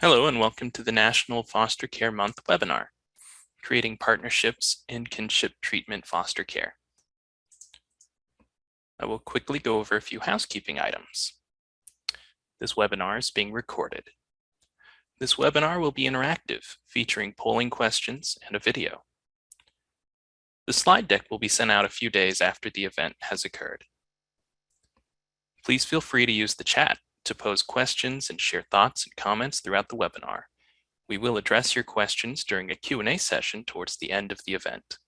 Hello and welcome to the National Foster Care Month webinar, Creating Partnerships in Kinship Treatment Foster Care. I will quickly go over a few housekeeping items. This webinar is being recorded. This webinar will be interactive, featuring polling questions and a video. The slide deck will be sent out a few days after the event has occurred. Please feel free to use the chat to pose questions and share thoughts and comments throughout the webinar. We will address your questions during a Q&A session towards the end of the event.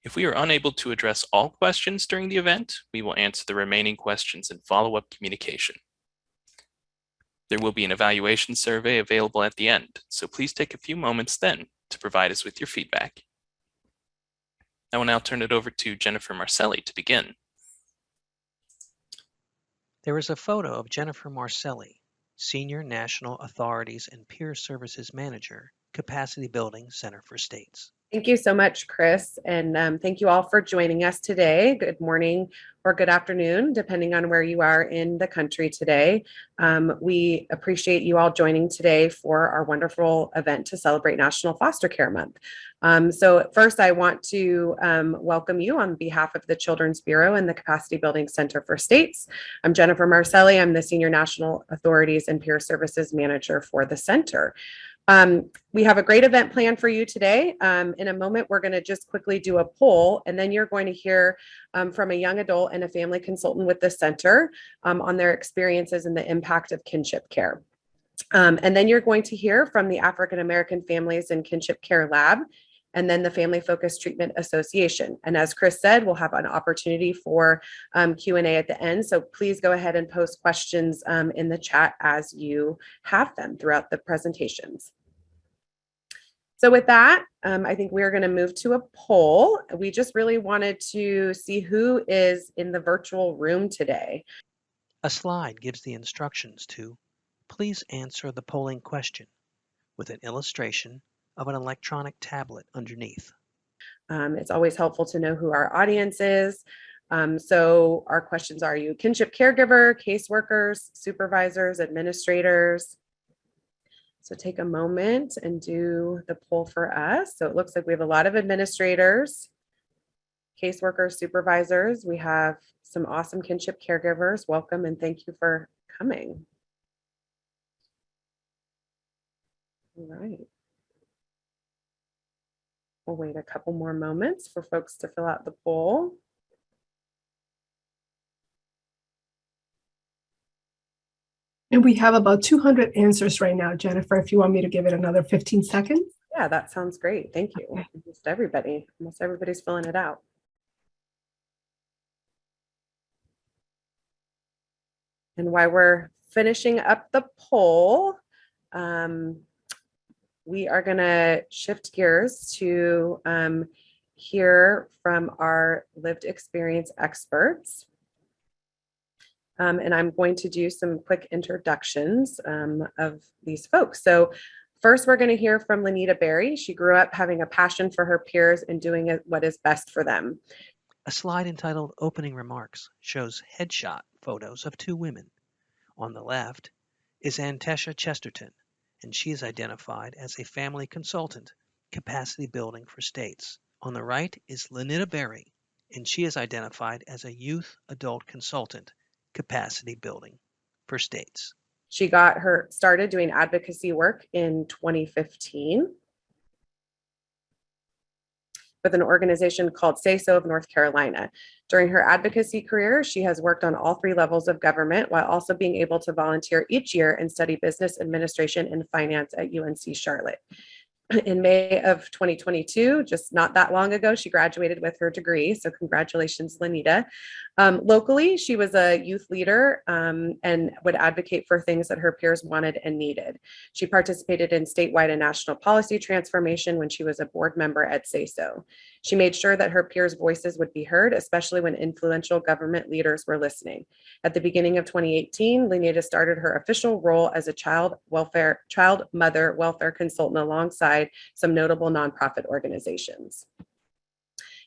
If we are unable to address all questions during the event, we will answer the remaining questions in follow-up communication. There will be an evaluation survey available at the end, so please take a few moments then to provide us with your feedback. I will now turn it over to Jennifer Marcelli to begin. There is a photo of Jennifer Marcelli, Senior National Authorities and Peer Services Manager, Capacity Building Center for States. Thank you so much, Chris, and thank you all for joining us today. Good morning or good afternoon, depending on where you are in the country today. We appreciate you all joining today for our wonderful event to celebrate National Foster Care Month. So first, I want to welcome you on behalf of the Children's Bureau and the Capacity Building Center for States. I'm Jennifer Marcelli. I'm the Senior National Authorities and Peer Services Manager for the center. We have a great event planned for you today. In a moment, we're going to just quickly do a poll, and then you're going to hear from a young adult and a family consultant with the center on their experiences and the impact of kinship care. And then you're going to hear from the African American Families and Kinship Care Lab, and then the Family Focused Treatment Association. And as Chris said, we'll have an opportunity for Q&A at the end. So please go ahead and post questions in the chat as you have them throughout the presentations. So with that, I think we're going to move to a poll. We just really wanted to see who is in the virtual room today. A slide gives the instructions to please answer the polling question with an illustration of an electronic tablet underneath. It's always helpful to know who our audience is. So our questions are you kinship caregiver, caseworkers, supervisors, administrators? So take a moment and do the poll for us. So it looks like we have a lot of administrators, caseworkers, supervisors. We have some awesome kinship caregivers. Welcome and thank you for coming. All right. We'll wait a couple more moments for folks to fill out the poll. And we have about 200 answers right now, Jennifer, if you want me to give it another 15 seconds. Yeah, that sounds great. Thank you. Okay. Almost everybody's filling it out. And while we're finishing up the poll, we are going to shift gears to hear from our lived experience experts. And I'm going to do some quick introductions of these folks. So first, we're going to hear from Lenita Berry. She grew up having a passion for her peers and doing what is best for them. A slide entitled Opening Remarks shows headshot photos of two women. On the left is Antesha Chesterton, and she is identified as a family consultant, capacity building for states. On the right is Lenita Berry, and she is identified as a youth adult consultant, capacity building for states. She got her started doing advocacy work in 2015 with an organization called Say So of North Carolina. During her advocacy career, she has worked on all three levels of government while also being able to volunteer each year and study business administration and finance at UNC Charlotte. In May of 2022, just not that long ago, she graduated with her degree. So congratulations, Lenita. Locally, she was a youth leader and would advocate for things that her peers wanted and needed. She participated in statewide and national policy transformation when she was a board member at Say So. She made sure that her peers' voices would be heard, especially when influential government leaders were listening. At the beginning of 2018, Lenita started her official role as a child mother welfare consultant alongside some notable nonprofit organizations.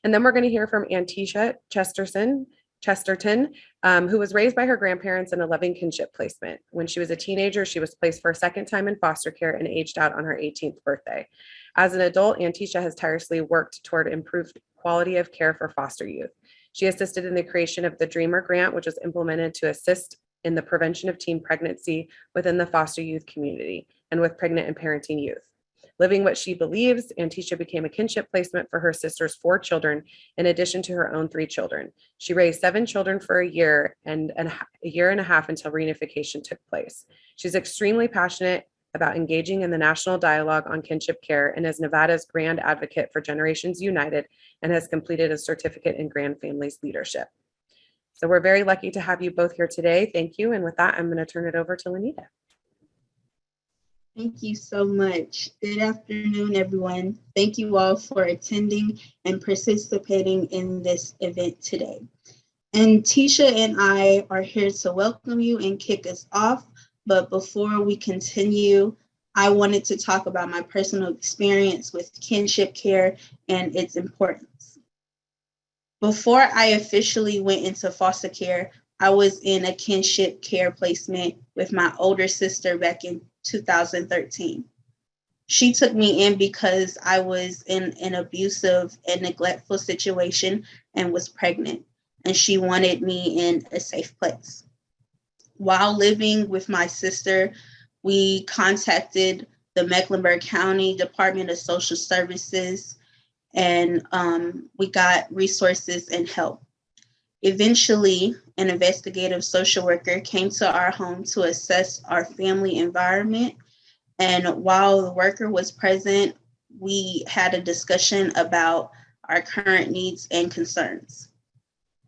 And then we're going to hear from Antesha Chesterton. Chesterton, who was raised by her grandparents in a loving kinship placement. When she was a teenager, she was placed for a second time in foster care and aged out on her 18th birthday. As an adult, Antisha has tirelessly worked toward improved quality of care for foster youth. She assisted in the creation of the Dreamer Grant, which was implemented to assist in the prevention of teen pregnancy within the foster youth community and with pregnant and parenting youth. Living what she believes, Antisha became a kinship placement for her sister's 4 children, in addition to her own 3 children. She raised 7 children for a year and a year and a half until reunification took place. She's extremely passionate about engaging in the national dialogue on kinship care and is Nevada's grand advocate for Generations United and has completed a certificate in Grand Families Leadership. So we're very lucky to have you both here today. Thank you. And with that, I'm going to turn it over to Lanita. Thank you so much. Good afternoon, everyone. Thank you all for attending and participating in this event today. And Tisha and I are here to welcome you and kick us off. But before we continue, I wanted to talk about my personal experience with kinship care and its importance. Before I officially went into foster care, I was in a kinship care placement with my older sister back in 2013. She took me in because I was in an abusive and neglectful situation and was pregnant, and she wanted me in a safe place. While living with my sister, we contacted the Mecklenburg County Department of Social Services, and we got resources and help. Eventually, an investigative social worker came to our home to assess our family environment. And while the worker was present, we had a discussion about our current needs and concerns.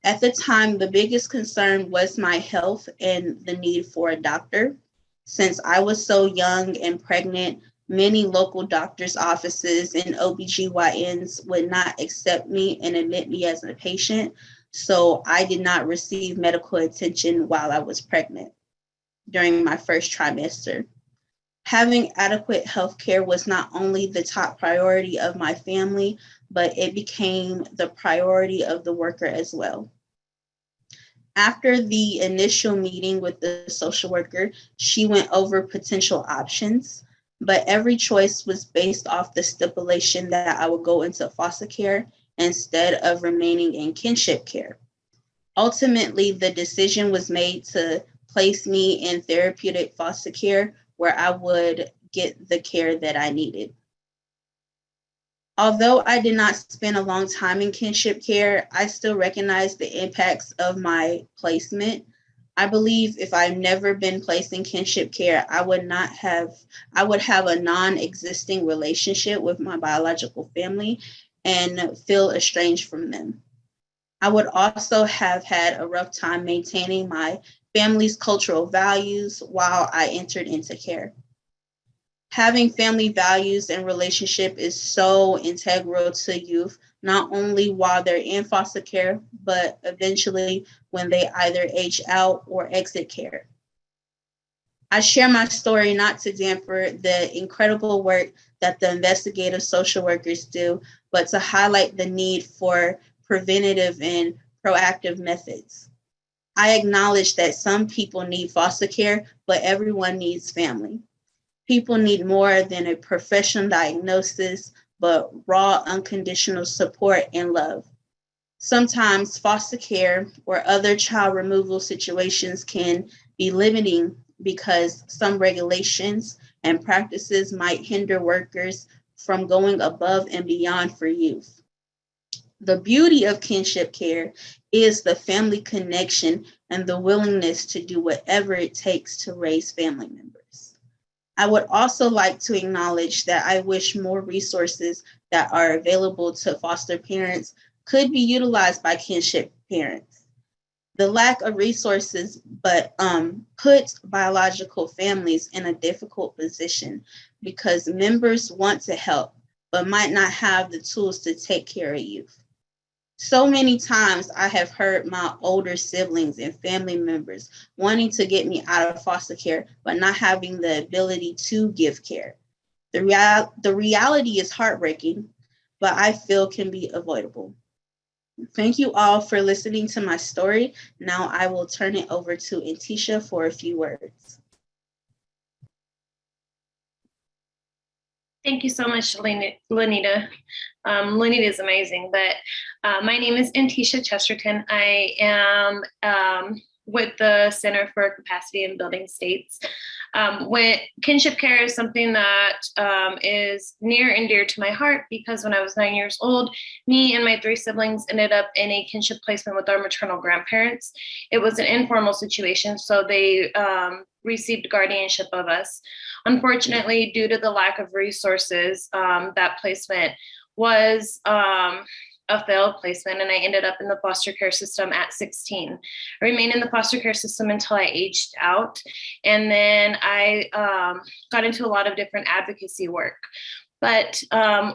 At the time, the biggest concern was my health and the need for a doctor. Since I was so young and pregnant, many local doctors' offices and OBGYNs would not accept me and admit me as a patient. So I did not receive medical attention while I was pregnant during my first trimester. Having adequate health care was not only the top priority of my family, but it became the priority of the worker as well. After the initial meeting with the social worker, she went over potential options, but every choice was based off the stipulation that I would go into foster care instead of remaining in kinship care. Ultimately, the decision was made to place me in therapeutic foster care where I would get the care that I needed. Although I did not spend a long time in kinship care, I still recognize the impacts of my placement. I believe if I've never been placed in kinship care, I would have a non-existing relationship with my biological family and feel estranged from them. I would also have had a rough time maintaining my family's cultural values while I entered into care. Having family values and relationship is so integral to youth, not only while they're in foster care, but eventually when they either age out or exit care. I share my story not to damper the incredible work that the investigative social workers do, but to highlight the need for preventative and proactive methods. I acknowledge that some people need foster care, but everyone needs family. People need more than a professional diagnosis, but raw, unconditional support and love. Sometimes foster care or other child removal situations can be limiting because some regulations and practices might hinder workers from going above and beyond for youth. The beauty of kinship care is the family connection and the willingness to do whatever it takes to raise family members. I would also like to acknowledge that I wish more resources that are available to foster parents could be utilized by kinship parents. The lack of resources puts biological families in a difficult position because members want to help, but might not have the tools to take care of youth. So many times I have heard my older siblings and family members wanting to get me out of foster care, but not having the ability to give care. The reality is heartbreaking, but I feel can be avoidable. Thank you all for listening to my story. Now I will turn it over to Antisha for a few words. Thank you so much, Lanita. Lanita is amazing, but my name is Antisha Chesterton. I am with the Center for Capacity and Building States. When kinship care is something that is near and dear to my heart, because when I was 9 years old, me and my 3 siblings ended up in a kinship placement with our maternal grandparents. It was an informal situation, so they received guardianship of us. Unfortunately, due to the lack of resources, that placement was a failed placement, and I ended up in the foster care system at 16. I remained in the foster care system until I aged out, and then I got into a lot of different advocacy work. But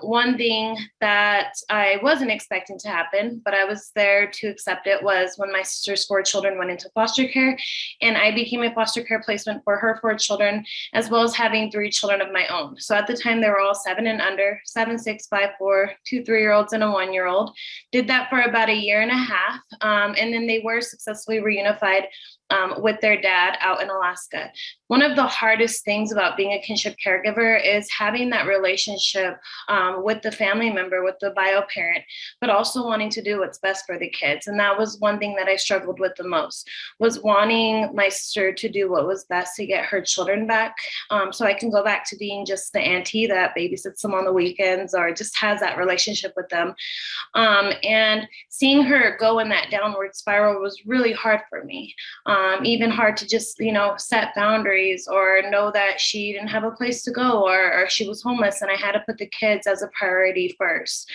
one thing that I wasn't expecting to happen, but I was there to accept it, was when my sister's 4 children went into foster care, and I became a foster care placement for her 4 children, as well as having 3 children of my own. So at the time, they were all 7 and under, 7, 6, 5, 4, 2 3-year-olds, and a 1-year-old. Did that for about a year and a half, and then they were successfully reunified with their dad out in Alaska. One of the hardest things about being a kinship caregiver is having that relationship with the family member, with the bio parent, but also wanting to do what's best for the kids. And that was one thing that I struggled with the most, was wanting my sister to do what was best to get her children back, so I can go back to being just the auntie that babysits them on the weekends or just has that relationship with them. And seeing her go in that downward spiral was really hard for me. Even hard to just, set boundaries or know that she didn't have a place to go, or she was homeless and I had to put the kids as a priority first.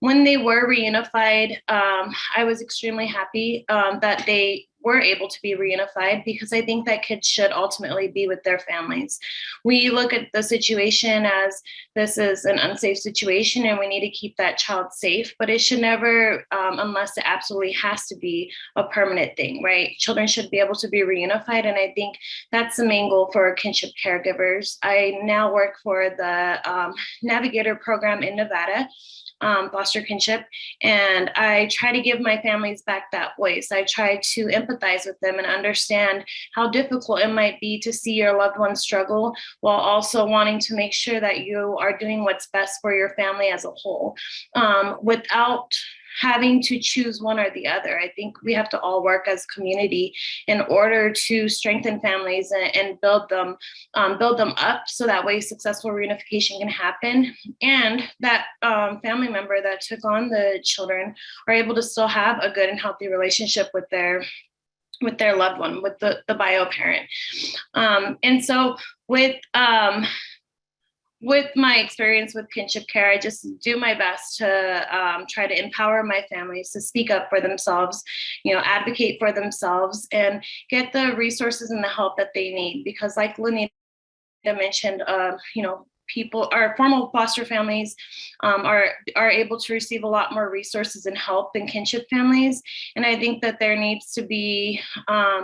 When they were reunified, I was extremely happy that they were able to be reunified, because I think that kids should ultimately be with their families. We look at the situation as this is an unsafe situation and we need to keep that child safe, but it should never, unless it absolutely has to be, a permanent thing, right? Children should be able to be reunified, and I think that's the main goal for kinship caregivers. I now work for the Navigator program in Nevada, foster kinship, and I try to give my families back that voice. I try to empathize with them and understand how difficult it might be to see your loved one struggle, while also wanting to make sure that you are doing what's best for your family as a whole, without having to choose one or the other. I think we have to all work as community in order to strengthen families and build them up, so that way successful reunification can happen, and that family member that took on the children are able to still have a good and healthy relationship with their loved one, with the bio parent. And so with my experience with kinship care, I just do my best to try to empower my families to speak up for themselves, advocate for themselves, and get the resources and the help that they need. Because like Lanita mentioned, our formal foster families are able to receive a lot more resources and help than kinship families. And I think that there needs to be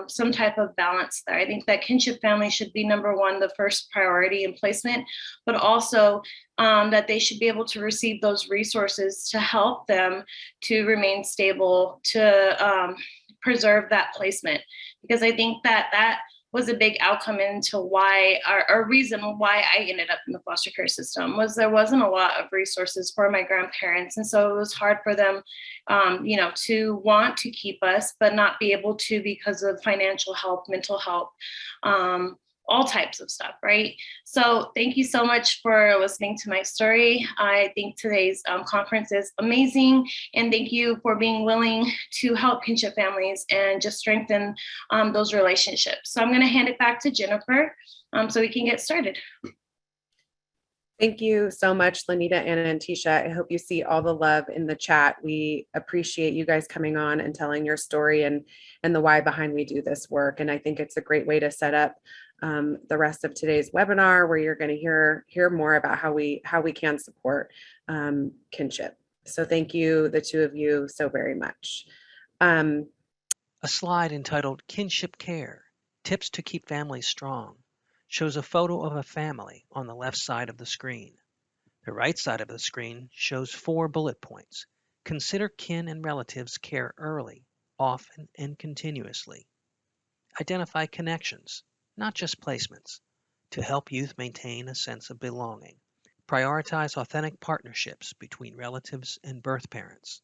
some type of balance there. I think that kinship families should be number one, the first priority in placement, but also that they should be able to receive those resources to help them to remain stable, to preserve that placement. Because I think that was a big outcome into why, or reason why I ended up in the foster care system, was there wasn't a lot of resources for my grandparents. And so it was hard for them, to want to keep us, but not be able to because of financial help, mental help, all types of stuff, right? So thank you so much for listening to my story. I think today's conference is amazing, and thank you for being willing to help kinship families and just strengthen those relationships. So I'm going to hand it back to Jennifer so we can get started. Thank you so much, Lanita and Antisha. I hope you see all the love in the chat. We appreciate you guys coming on and telling your story and the why behind we do this work. And I think it's a great way to set up the rest of today's webinar, where you're going to hear more about how we can support kinship. So thank you, the two of you, so very much. A slide entitled Kinship Care, Tips to Keep Families Strong, shows a photo of a family on the left side of the screen. The right side of the screen shows 4 bullet points: Consider kin and relatives care early, often, and continuously. Identify connections, not just placements, to help youth maintain a sense of belonging. Prioritize authentic partnerships between relatives and birth parents.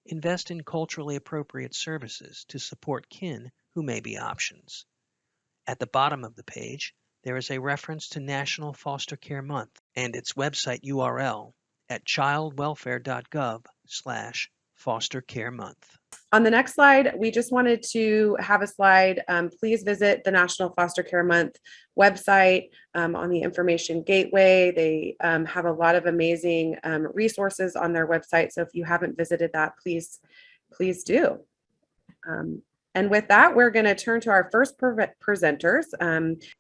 Invest in culturally appropriate services to support kin who may be options. At the bottom of the page, there is a reference to National Foster Care Month and its website URL at childwelfare.gov/fostercaremonth. On the next slide, we just wanted to have a slide. Please visit the National Foster Care Month website on the information gateway. They have a lot of amazing resources on their website. So if you haven't visited that, please do. And with that, we're going to turn to our first presenters.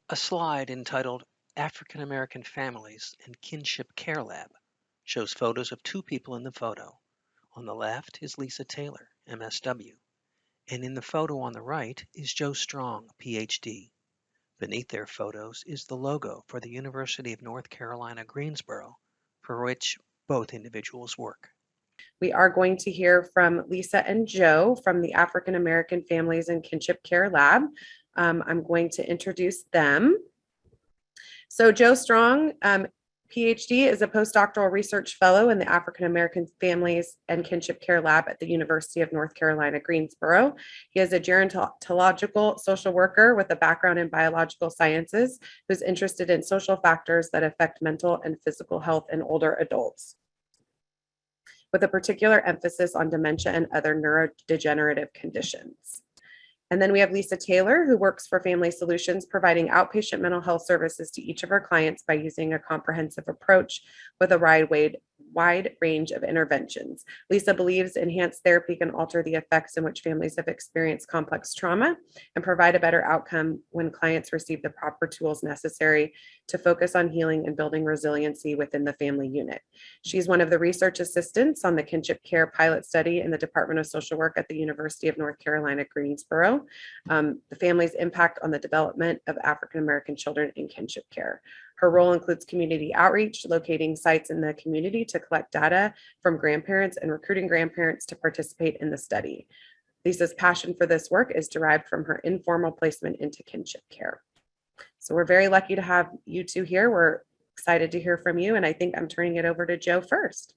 A slide entitled African American Families and Kinship Care Lab shows photos of two people in the photo. On the left is Lisa Taylor, MSW, and in the photo on the right is Joe Strong, PhD. Beneath their photos is the logo for the University of North Carolina, Greensboro, for which both individuals work. We are going to hear from Lisa and Joe from the African American Families and Kinship Care Lab. I'm going to introduce them. So Joe Strong, PhD, is a postdoctoral research fellow in the African American Families and Kinship Care Lab at the University of North Carolina, Greensboro. He is a gerontological social worker with a background in biological sciences who's interested in social factors that affect mental and physical health in older adults, with a particular emphasis on dementia and other neurodegenerative conditions. And then we have Lisa Taylor, who works for Family Solutions, providing outpatient mental health services to each of her clients by using a comprehensive approach with a wide range of interventions. Lisa believes enhanced therapy can alter the effects in which families have experienced complex trauma and provide a better outcome when clients receive the proper tools necessary to focus on healing and building resiliency within the family unit. She's one of the research assistants on the Kinship Care pilot study in the Department of Social Work at the University of North Carolina, Greensboro. The family's impact on the development of African American children in kinship care. Her role includes community outreach, locating sites in the community to collect data from grandparents and recruiting grandparents to participate in the study. Lisa's passion for this work is derived from her informal placement into kinship care. So we're very lucky to have you two here. We're excited to hear from you, and I think I'm turning it over to Joe first.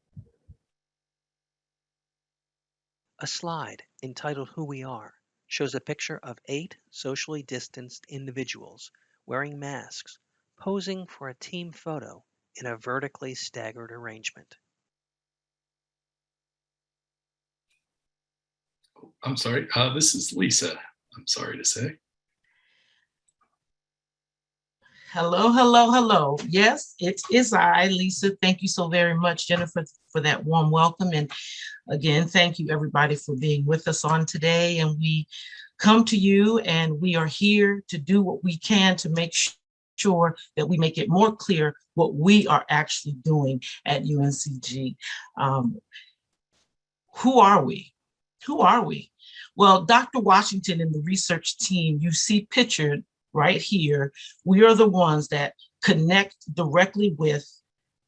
A slide entitled Who We Are shows a picture of 8 socially distanced individuals wearing masks, posing for a team photo in a vertically staggered arrangement. I'm sorry, this is Lisa, I'm sorry to say. Hello, hello, hello. Yes, it is I, Lisa. Thank you so very much, Jennifer, for that warm welcome. And again, thank you everybody for being with us on today. And we come to you and we are here to do what we can to make sure that we make it more clear what we are actually doing at UNCG. Who are we? Who are we? Well, Dr. Washington and the research team you see pictured right here, we are the ones that connect directly with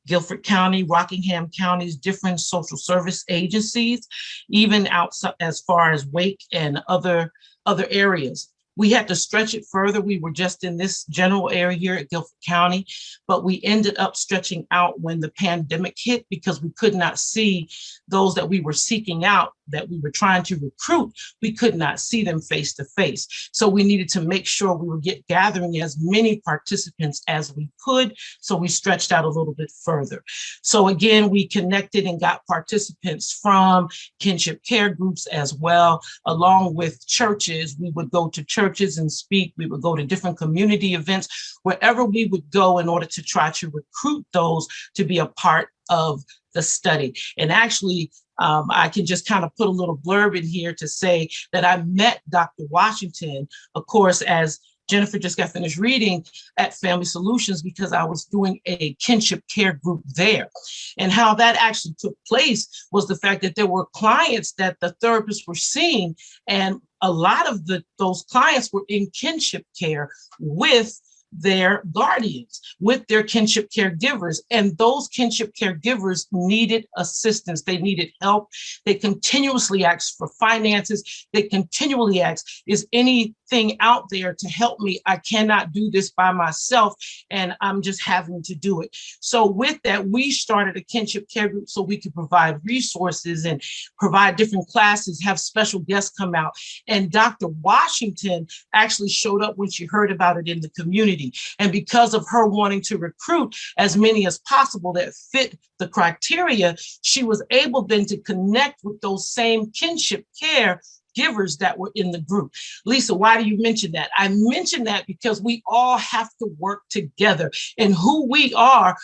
Guilford County, Rockingham County's different social service agencies, even outside as far as Wake and other areas. We had to stretch it further. We were just in this general area here at Guilford County, but we ended up stretching out when the pandemic hit because we could not see those that we were seeking out, that we were trying to recruit. We could not see them face to face. So we needed to make sure we were gathering as many participants as we could. So we stretched out a little bit further. So again, we connected and got participants from kinship care groups as well, along with churches. We would go to churches and speak. We would go to different community events, wherever we would go in order to try to recruit those to be a part of the study. And actually, I can just kind of put a little blurb in here to say that I met Dr. Washington, of course, as Jennifer just got finished reading, at Family Solutions, because I was doing a kinship care group there. And how that actually took place was the fact that there were clients that the therapists were seeing, and a lot of those clients were in kinship care with their guardians, with their kinship caregivers. And those kinship caregivers needed assistance. They needed help. They continuously asked for finances. They continually asked, is anything out there to help me? I cannot do this by myself, and I'm just having to do it. So with that, we started a kinship care group so we could provide resources and provide different classes, have special guests come out. And Dr. Washington actually showed up when she heard about it in the community. And because of her wanting to recruit as many as possible that fit the criteria, she was able then to connect with those same kinship care givers that were in the group. Lisa, why do you mention that? I mention that because we all have to work together. And who we are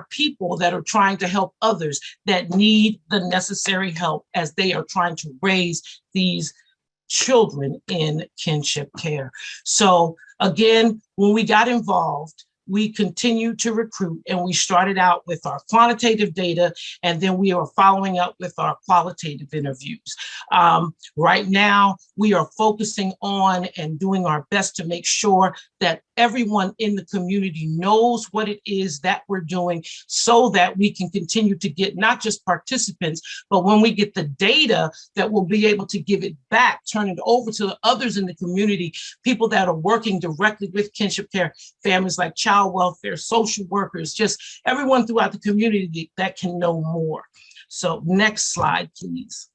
people that are trying to help others that need the necessary help as they are trying to raise these children in kinship care. So again, when we got involved, we continued to recruit, and we started out with our quantitative data, and then we are following up with our qualitative interviews. Right now, we are focusing on and doing our best to make sure that everyone in the community knows what it is that we're doing, so that we can continue to get not just participants, but when we get the data, that we'll be able to give it back, turn it over to the others in the community, people that are working directly with kinship care, families like child welfare, social workers, just everyone throughout the community that can know more. So next slide, please.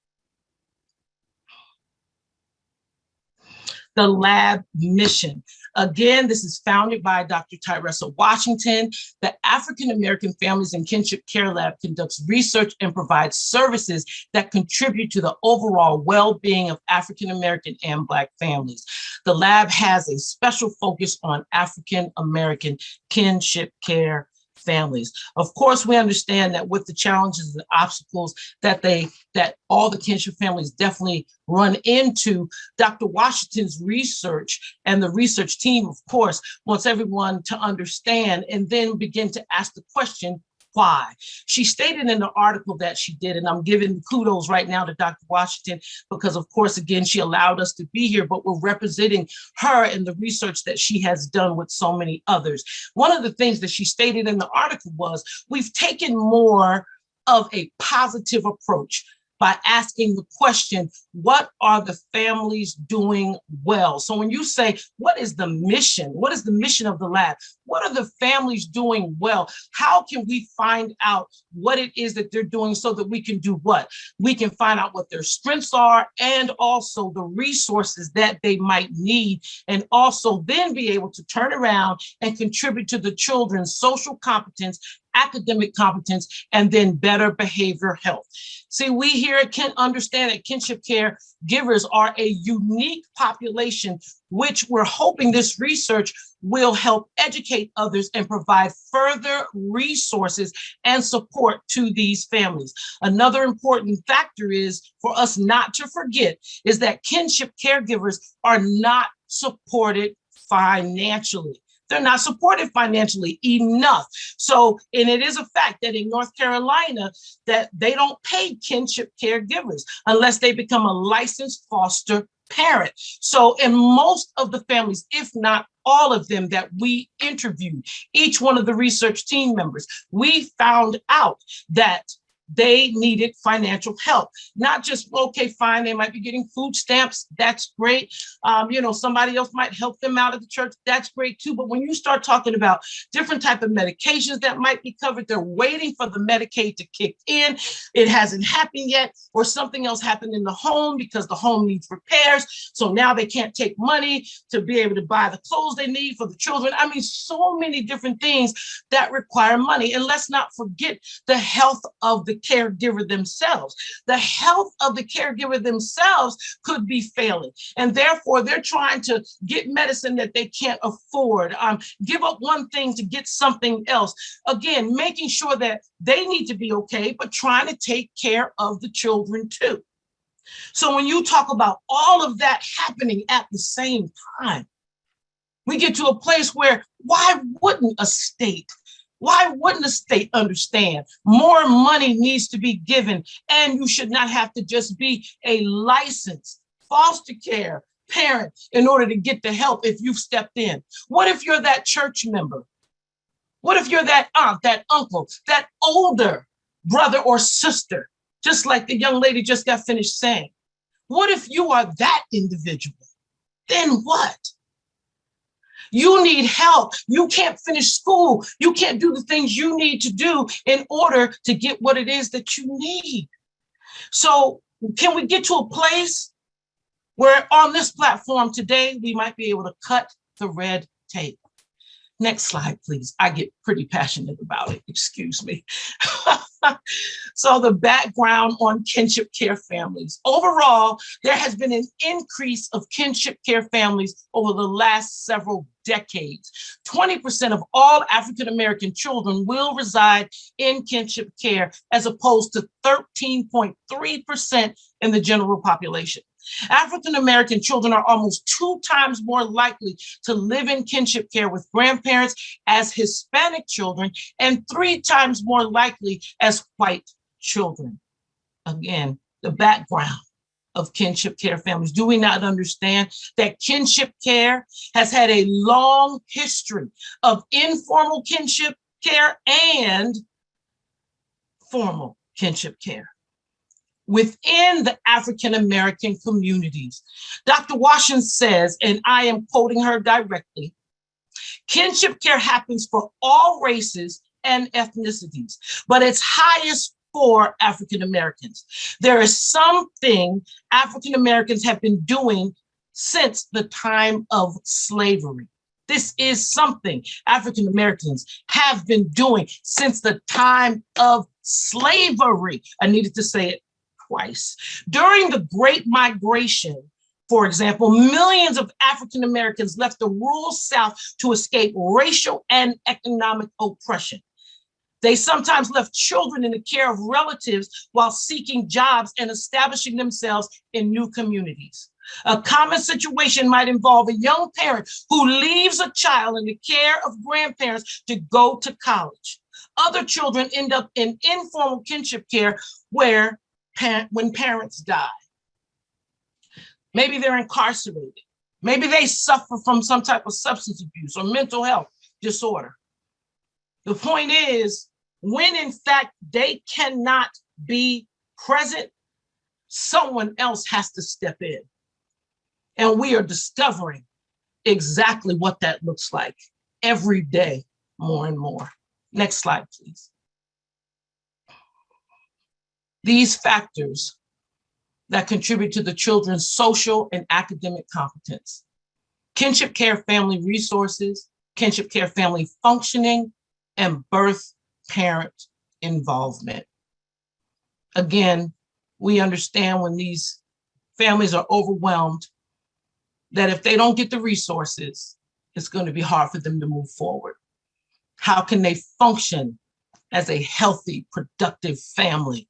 The lab mission. Again, this is founded by Dr. Tyressa Washington. The African American Families and Kinship Care Lab conducts research and provides services that contribute to the overall well-being of African American and Black families. The lab has a special focus on African American kinship care families. Of course, we understand that with the challenges and obstacles that all the kinship families definitely run into, Dr. Washington's research and the research team, of course, wants everyone to understand and then begin to ask the question, why? She stated in the article that she did, and I'm giving kudos right now to Dr. Washington because, of course, again, she allowed us to be here, but we're representing her in the research that she has done with so many others. One of the things that she stated in the article was, we've taken more of a positive approach by asking the question, what are the families doing well? So when you say, what is the mission? What is the mission of the lab? What are the families doing well? How can we find out what it is that they're doing so that we can do what? We can find out what their strengths are and also the resources that they might need, and also then be able to turn around and contribute to the children's social competence, academic competence, and then better behavior health. See, we here can understand that kinship care givers are a unique population, which we're hoping this research will help educate others and provide further resources and support to these families. Another important factor is for us not to forget is that kinship caregivers are not supported financially. They're not supported financially enough. So, and it is a fact that in North Carolina that they don't pay kinship caregivers unless they become a licensed foster parent. So in most of the families, if not all of them that we interviewed, each one of the research team members, we found out that they needed financial help. Not just, okay, fine, they might be getting food stamps. That's great. Somebody else might help them out of the church. That's great too. But when you start talking about different type of medications that might be covered, they're waiting for the Medicaid to kick in. It hasn't happened yet, or something else happened in the home because the home needs repairs. So now they can't take money to be able to buy the clothes they need for the children. I mean, so many different things that require money. And let's not forget the health of the caregiver themselves. The health of the caregiver themselves could be failing, and therefore they're trying to get medicine that they can't afford, give up one thing to get something else. Again, making sure that they need to be okay, but trying to take care of the children too. So when you talk about all of that happening at the same time, we get to a place where why wouldn't a state understand more money needs to be given, and you should not have to just be a licensed foster care parent in order to get the help if you've stepped in? What if you're that church member? What if you're that aunt, that uncle, that older brother or sister, just like the young lady just got finished saying? What if you are that individual? Then what? You need help. You can't finish school. You can't do the things you need to do in order to get what it is that you need. So can we get to a place where on this platform today, we might be able to cut the red tape? Next slide, please. I get pretty passionate about it. Excuse me. So the background on kinship care families. Overall, there has been an increase of kinship care families over the last several decades. 20% of all African-American children will reside in kinship care as opposed to 13.3% in the general population. African-American children are almost 2 times more likely to live in kinship care with grandparents as Hispanic children and 3 times more likely as white children. Again, the background of kinship care families. Do we not understand that kinship care has had a long history of informal kinship care and formal kinship care within the African-American communities? Dr. Washington says, and I am quoting her directly, kinship care happens for all races and ethnicities, but it's highest for African-Americans. There is something African-Americans have been doing since the time of slavery. This is something African-Americans have been doing since the time of slavery. I needed to say it twice. During the Great Migration, for example, millions of African Americans left the rural South to escape racial and economic oppression. They sometimes left children in the care of relatives while seeking jobs and establishing themselves in new communities. A common situation might involve a young parent who leaves a child in the care of grandparents to go to college. Other children end up in informal kinship care when parents die. Maybe they're incarcerated. Maybe they suffer from some type of substance abuse or mental health disorder. The point is, when in fact they cannot be present, someone else has to step in. And we are discovering exactly what that looks like every day, more and more. Next slide, please. These factors that contribute to the children's social and academic competence: kinship care family resources, kinship care family functioning, and birth parent involvement. Again, we understand when these families are overwhelmed that if they don't get the resources, it's going to be hard for them to move forward. How can they function as a healthy, productive family?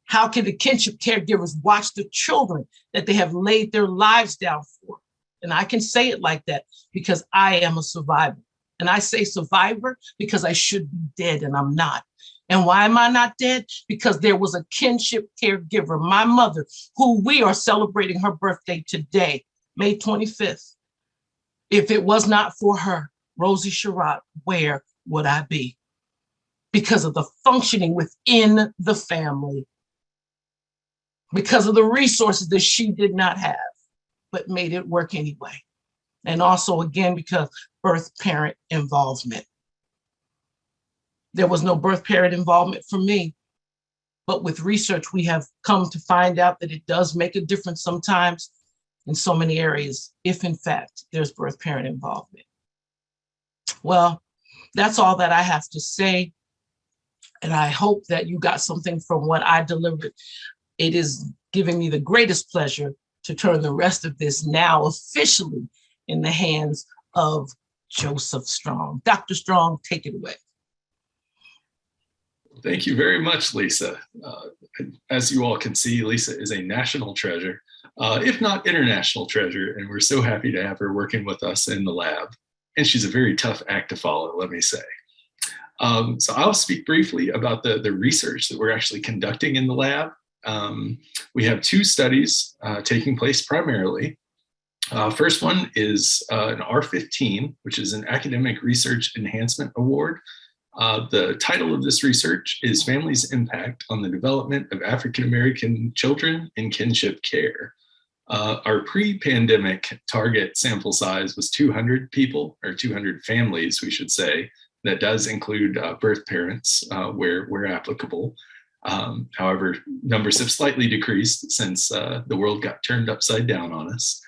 How can the kinship caregivers watch the children that they have laid their lives down for? And I can say it like that because I am a survivor. And I say survivor because I should be dead and I'm not. And why am I not dead? Because there was a kinship caregiver, my mother, who we are celebrating her birthday today, May 25th. If it was not for her, Rosie Sherrod, where would I be? Because of the functioning within the family. Because of the resources that she did not have, but made it work anyway. And also, again, because birth parent involvement. There was no birth parent involvement for me, but with research, we have come to find out that it does make a difference sometimes in so many areas, if in fact there's birth parent involvement. Well, that's all that I have to say. And I hope that you got something from what I delivered. It is giving me the greatest pleasure to turn the rest of this now officially in the hands of Joseph Strong. Dr. Strong, take it away. Thank you very much, Lisa. As you all can see, Lisa is a national treasure, if not international treasure, and we're so happy to have her working with us in the lab. And she's a very tough act to follow, let me say. So I'll speak briefly about the research that we're actually conducting in the lab. We have 2 studies taking place primarily. First one is an R15, which is an Academic Research Enhancement Award. The title of this research is Families' Impact on the Development of African American Children in Kinship Care. Our pre-pandemic target sample size was 200 people, or 200 families, we should say. That does include birth parents where applicable. However, numbers have slightly decreased since the world got turned upside down on us.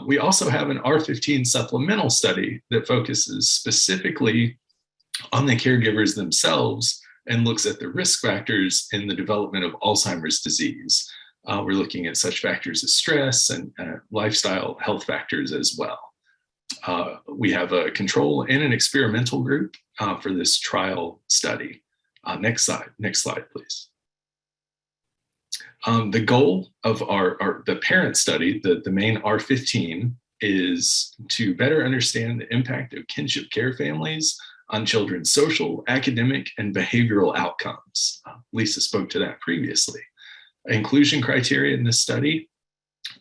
We also have an R15 supplemental study that focuses specifically on the caregivers themselves and looks at the risk factors in the development of Alzheimer's disease. We're looking at such factors as stress and lifestyle health factors as well. We have a control and an experimental group for this trial study. Next slide, please. The goal of the parent study, the main R15, is to better understand the impact of kinship care families on children's social, academic, and behavioral outcomes. Lisa spoke to that previously. Inclusion criteria in this study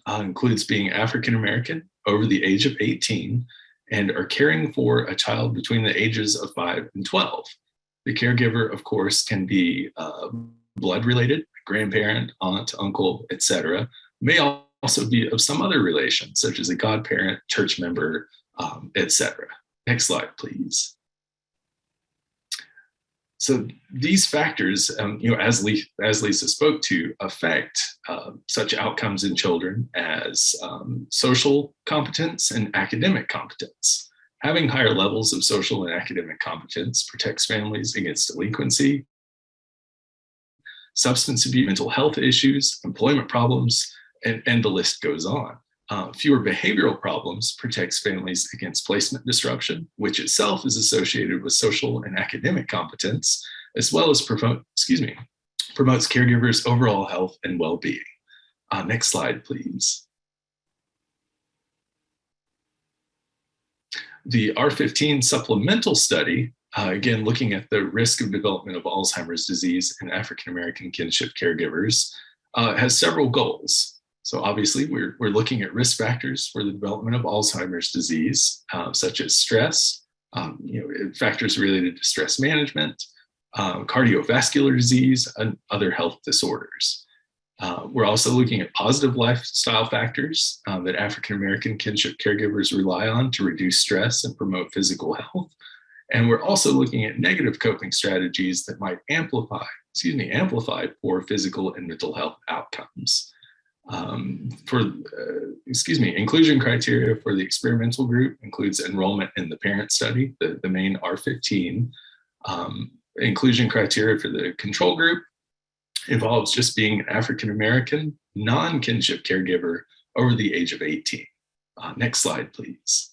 includes being African American, over the age of 18, and are caring for a child between the ages of 5 and 12. The caregiver, of course, can be blood-related, grandparent, aunt, uncle, etc. May also be of some other relation, such as a godparent, church member, etc. Next slide, please. So these factors, as Lisa spoke to, affect such outcomes in children as social competence and academic competence. Having higher levels of social and academic competence protects families against delinquency, substance abuse, mental health issues, employment problems, and the list goes on. Fewer behavioral problems protects families against placement disruption, which itself is associated with social and academic competence, as well as promotes caregivers' overall health and well-being. Next slide, please. The R15 supplemental study, again, looking at the risk of development of Alzheimer's disease in African American kinship caregivers, has several goals. So obviously, we're looking at risk factors for the development of Alzheimer's disease, such as stress, factors related to stress management, cardiovascular disease, and other health disorders. We're also looking at positive lifestyle factors that African American kinship caregivers rely on to reduce stress and promote physical health. And we're also looking at negative coping strategies that might amplify poor physical and mental health outcomes. Inclusion criteria for the experimental group includes enrollment in the parent study, the main R15. Inclusion criteria for the control group involves just being an African American non-kinship caregiver over the age of 18. Next slide, please.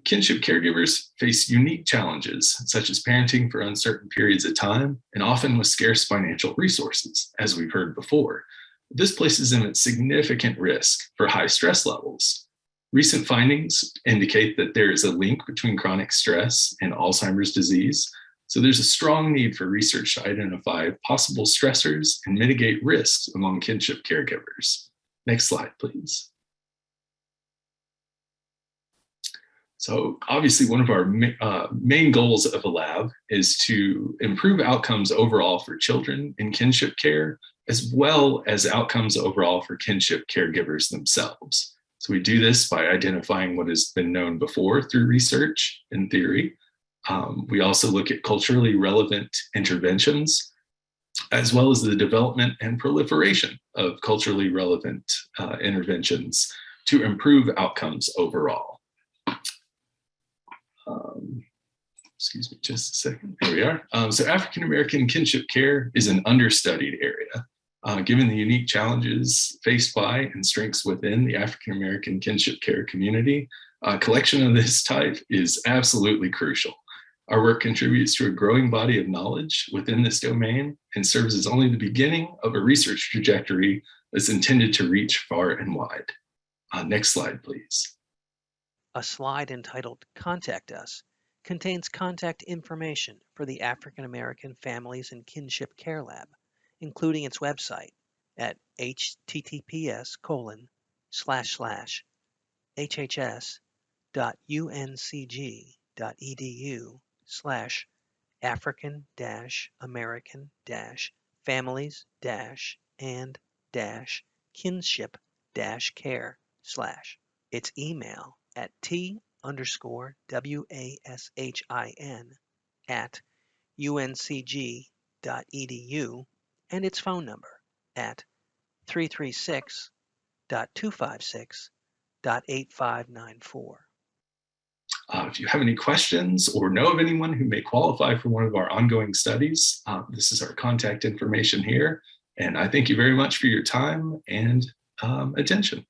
Kinship caregivers face unique challenges, such as parenting for uncertain periods of time, and often with scarce financial resources, as we've heard before. This places them at significant risk for high stress levels. Recent findings indicate that there is a link between chronic stress and Alzheimer's disease, so there's a strong need for research to identify possible stressors and mitigate risks among kinship caregivers. Next slide, please. So obviously one of our main goals of the lab is to improve outcomes overall for children in kinship care, as well as outcomes overall for kinship caregivers themselves. So we do this by identifying what has been known before through research and theory. We also look at culturally relevant interventions, as well as the development and proliferation of culturally relevant interventions to improve outcomes overall. Excuse me, just a second. Here we are. So African American kinship care is an understudied area. Given the unique challenges faced by and strengths within the African American kinship care community, a collection of this type is absolutely crucial. Our work contributes to a growing body of knowledge within this domain and serves as only the beginning of a research trajectory that's intended to reach far and wide. Next slide, please. A slide entitled Contact Us contains contact information for the African American Families and Kinship Care Lab, including its website at https:// hhs.uncg.edu/african-american-and-kinship-care/. It's email at t_washin@uncg.edu, and its phone number at 336-256-8594. If you have any questions or know of anyone who may qualify for one of our ongoing studies, this is our contact information here. And I thank you very much for your time and attention.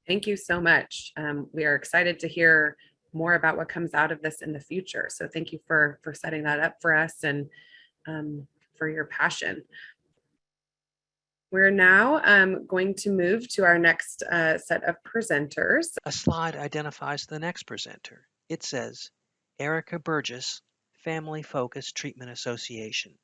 Thank you so much. We are excited to hear more about what comes out of this in the future. So thank you for setting that up for us and for your passion. We're now going to move to our next set of presenters. A slide identifies the next presenter. It says, Erica Burgess, Family Focused Treatment Association.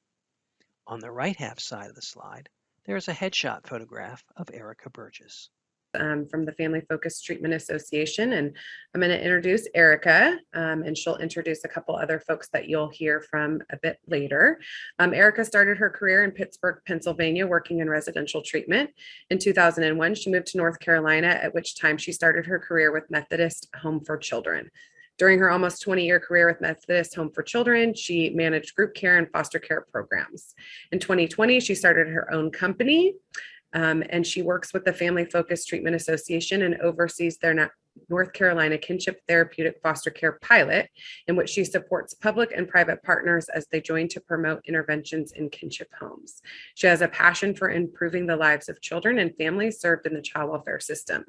On the right-half side of the slide, there is a headshot photograph of Erica Burgess. From the Family Focused Treatment Association, and I'm going to introduce Erica, and she'll introduce a couple other folks that you'll hear from a bit later. Erica started her career in Pittsburgh, Pennsylvania, working in residential treatment. In 2001, she moved to North Carolina, at which time she started her career with Methodist Home for Children. During her almost 20-year career with Methodist Home for Children, she managed group care and foster care programs. In 2020, she started her own company, and she works with the Family Focused Treatment Association and oversees their North Carolina Kinship Therapeutic Foster Care pilot, in which she supports public and private partners as they join to promote interventions in kinship homes. She has a passion for improving the lives of children and families served in the child welfare system.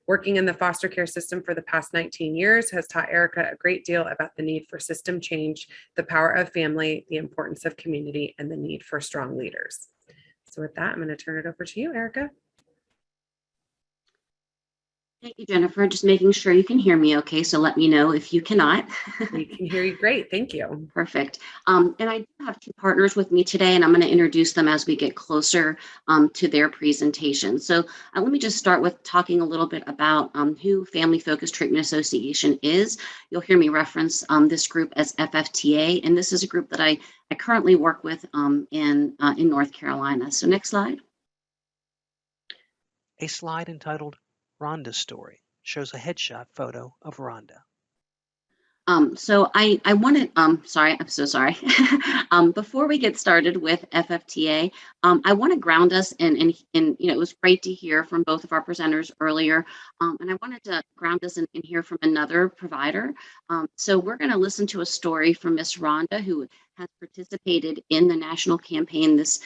Working in the foster care system for the past 19 years has taught Erica a great deal about the need for system change, the power of family, the importance of community, and the need for strong leaders. So with that, I'm going to turn it over to you, Erica. Thank you, Jennifer. Just making sure you can hear me okay, so let me know if you cannot. We can hear you great. Thank you. Perfect. And I do have two partners with me today, and I'm going to introduce them as we get closer to their presentation. So let me just start with talking a little bit about who Family Focused Treatment Association is. You'll hear me reference this group as FFTA, and this is a group that I currently work with in North Carolina. So next slide. A slide entitled Rhonda's Story shows a headshot photo of Rhonda. So I wanted, sorry, I'm so sorry. Before we get started with FFTA, I want to ground us in, it was great to hear from both of our presenters earlier. And I wanted to ground us and hear from another provider. So we're going to listen to a story from Miss Rhonda, who has participated in the national campaign this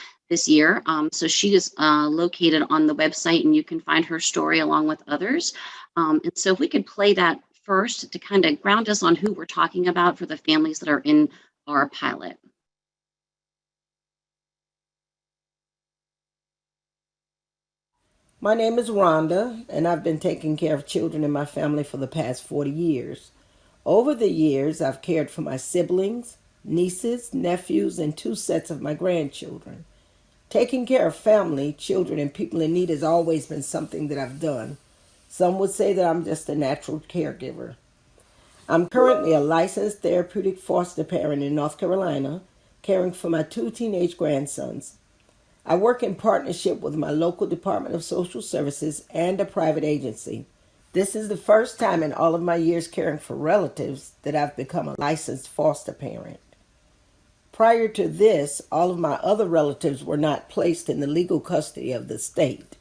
year. So she is located on the website, and you can find her story along with others. And so if we could play that first to kind of ground us on who we're talking about for the families that are in our pilot. My name is Rhonda, and I've been taking care of children in my family for the past 40 years. Over the years, I've cared for my siblings, nieces, nephews, and 2 sets of my grandchildren. Taking care of family, children, and people in need has always been something that I've done. Some would say that I'm just a natural caregiver. I'm currently a licensed therapeutic foster parent in North Carolina, caring for my 2 teenage grandsons. I work in partnership with my local Department of Social Services and a private agency. This is the first time in all of my years caring for relatives that I've become a licensed foster parent. Prior to this, all of my other relatives were not placed in the legal custody of the state.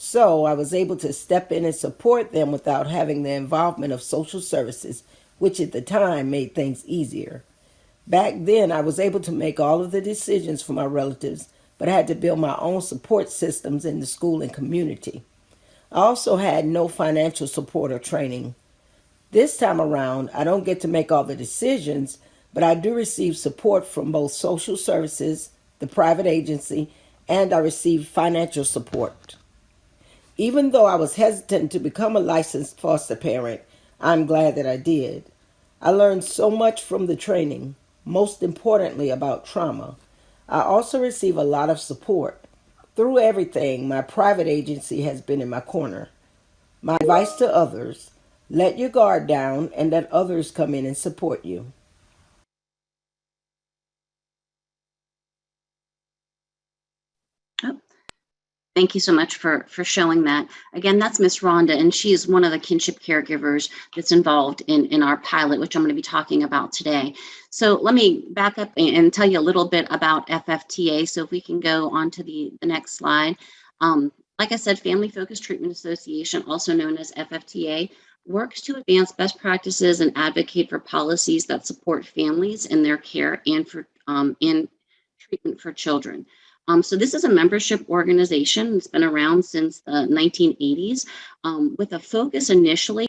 So I was able to step in and support them without having the involvement of social services, which at the time made things easier. Back then, I was able to make all of the decisions for my relatives, but I had to build my own support systems in the school and community. I also had no financial support or training. This time around, I don't get to make all the decisions, but I do receive support from both social services, the private agency, and I receive financial support. Even though I was hesitant to become a licensed foster parent, I'm glad that I did. I learned so much from the training, most importantly about trauma. I also receive a lot of support. Through everything, my private agency has been in my corner. My advice to others: let your guard down and let others come in and support you. Oh, thank you so much for showing that. Again, that's Miss Rhonda, and she is one of the kinship caregivers that's involved in our pilot, which I'm going to be talking about today. So let me back up and tell you a little bit about FFTA. So if we can go on to the next slide. Like I said, Family Focused Treatment Association, also known as FFTA, works to advance best practices and advocate for policies that support families in their care and for in treatment for children. So this is a membership organization. It's been around since the 1980s, with a focus initially.